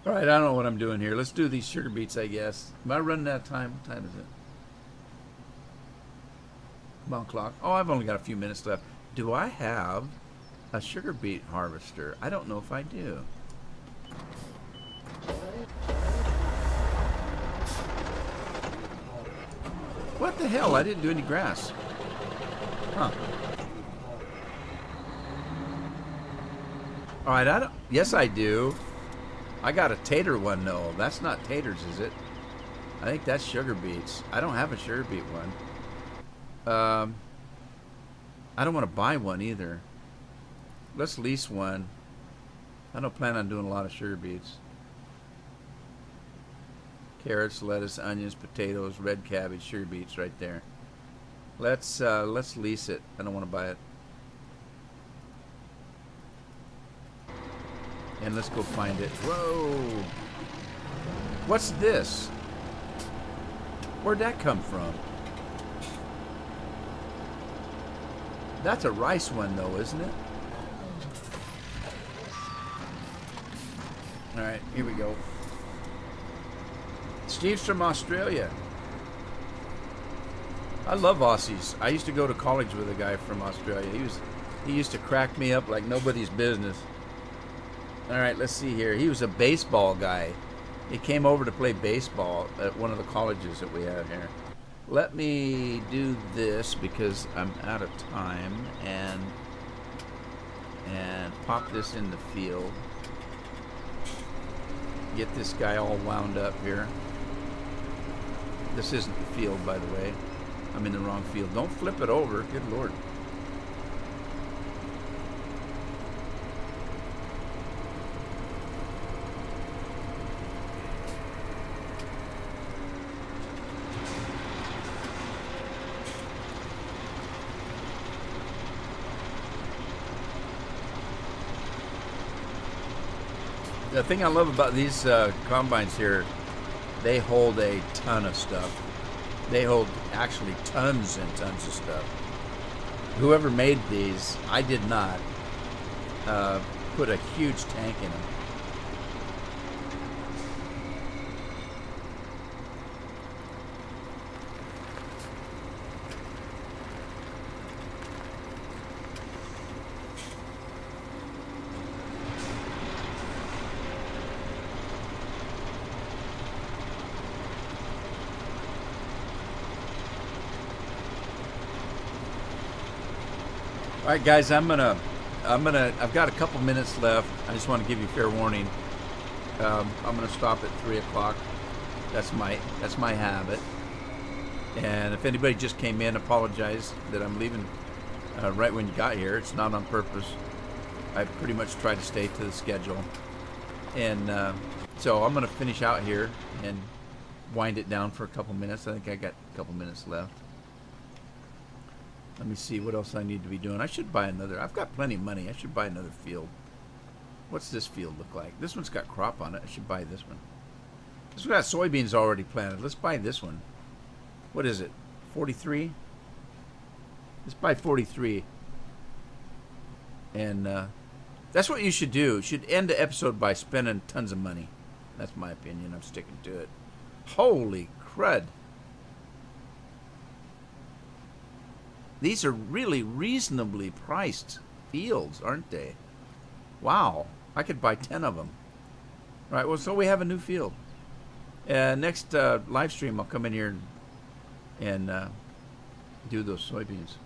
All right, I don't know what I'm doing here. Let's do these sugar beets, I guess. Am I running out of time? What time is it? Come on, clock. Oh, I've only got a few minutes left. Do I have a sugar beet harvester? I don't know if I do. What the hell? I didn't do any grass. Huh. All right, I don't... Yes, I do. I got a tater one, though. That's not taters, is it? I think that's sugar beets. I don't have a sugar beet one. I don't want to buy one either. Let's lease one. I don't plan on doing a lot of sugar beets. Carrots, lettuce, onions, potatoes, red cabbage, sugar beets right there. Let's lease it. I don't want to buy it. And let's go find it. Whoa! What's this? Where'd that come from? That's a rice one, though, isn't it? Alright, here we go. Steve's from Australia. I love Aussies. I used to go to college with a guy from Australia. He used to crack me up like nobody's business. Alright, let's see here. He was a baseball guy. He came over to play baseball at one of the colleges that we have here. Let me do this because I'm out of time and pop this in the field. Get this guy all wound up here. This isn't the field, by the way. I'm in the wrong field. Don't flip it over. Good Lord. The thing I love about these combines here, they hold a ton of stuff. They hold actually tons and tons of stuff. Whoever made these, I did not, put a huge tank in them. All right, guys, I've got a couple minutes left. I just want to give you fair warning. I'm gonna stop at 3 o'clock. That's my habit. And if anybody just came in, apologize that I'm leaving right when you got here. It's not on purpose. I pretty much try to stay to the schedule. And so I'm gonna finish out here and wind it down for a couple minutes. I think I got a couple minutes left. Let me see what else I need to be doing. I should buy another. I've got plenty of money. I should buy another field. What's this field look like? This one's got crop on it. I should buy this one. This one got soybeans already planted. Let's buy this one. What is it? 43? Let's buy 43. And that's what you should do. You should end the episode by spending tons of money. That's my opinion. I'm sticking to it. Holy crud. These are really reasonably priced fields, aren't they? Wow. I could buy 10 of them. All right, well, so we have a new field. Next live stream, I'll come in here and do those soybeans.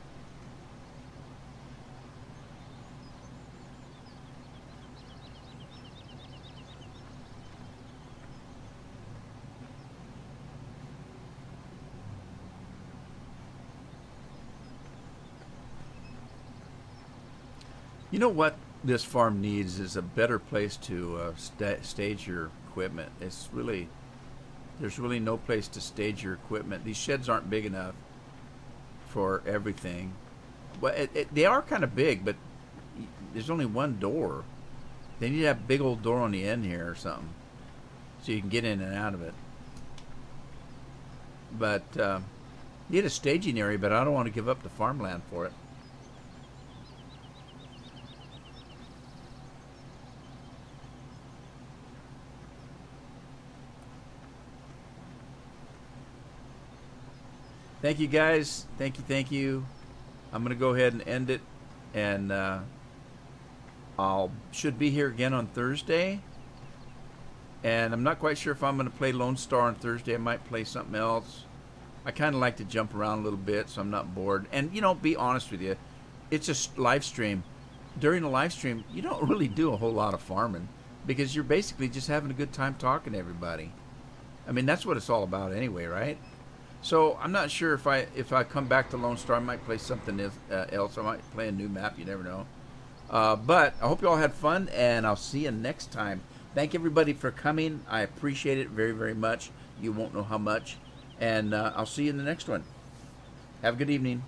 You know what this farm needs is a better place to stage your equipment. There's really no place to stage your equipment. These sheds aren't big enough for everything. Well, they are kind of big, but there's only one door. They need to have a big old door on the end here or something, so you can get in and out of it. But need a staging area, but I don't want to give up the farmland for it. Thank you, guys. Thank you. I'm going to go ahead and end it, and should be here again on Thursday. And I'm not quite sure if I'm going to play Lone Star on Thursday. I might play something else. I kind of like to jump around a little bit, so I'm not bored. And, you know, be honest with you, it's a live stream. During a live stream, you don't really do a whole lot of farming because you're basically just having a good time talking to everybody. I mean, that's what it's all about anyway, right? So I'm not sure if I come back to Lone Star, I might play something else. I might play a new map. You never know. But I hope you all had fun, and I'll see you next time. Thank everybody for coming. I appreciate it very, very much. You won't know how much. And I'll see you in the next one. Have a good evening.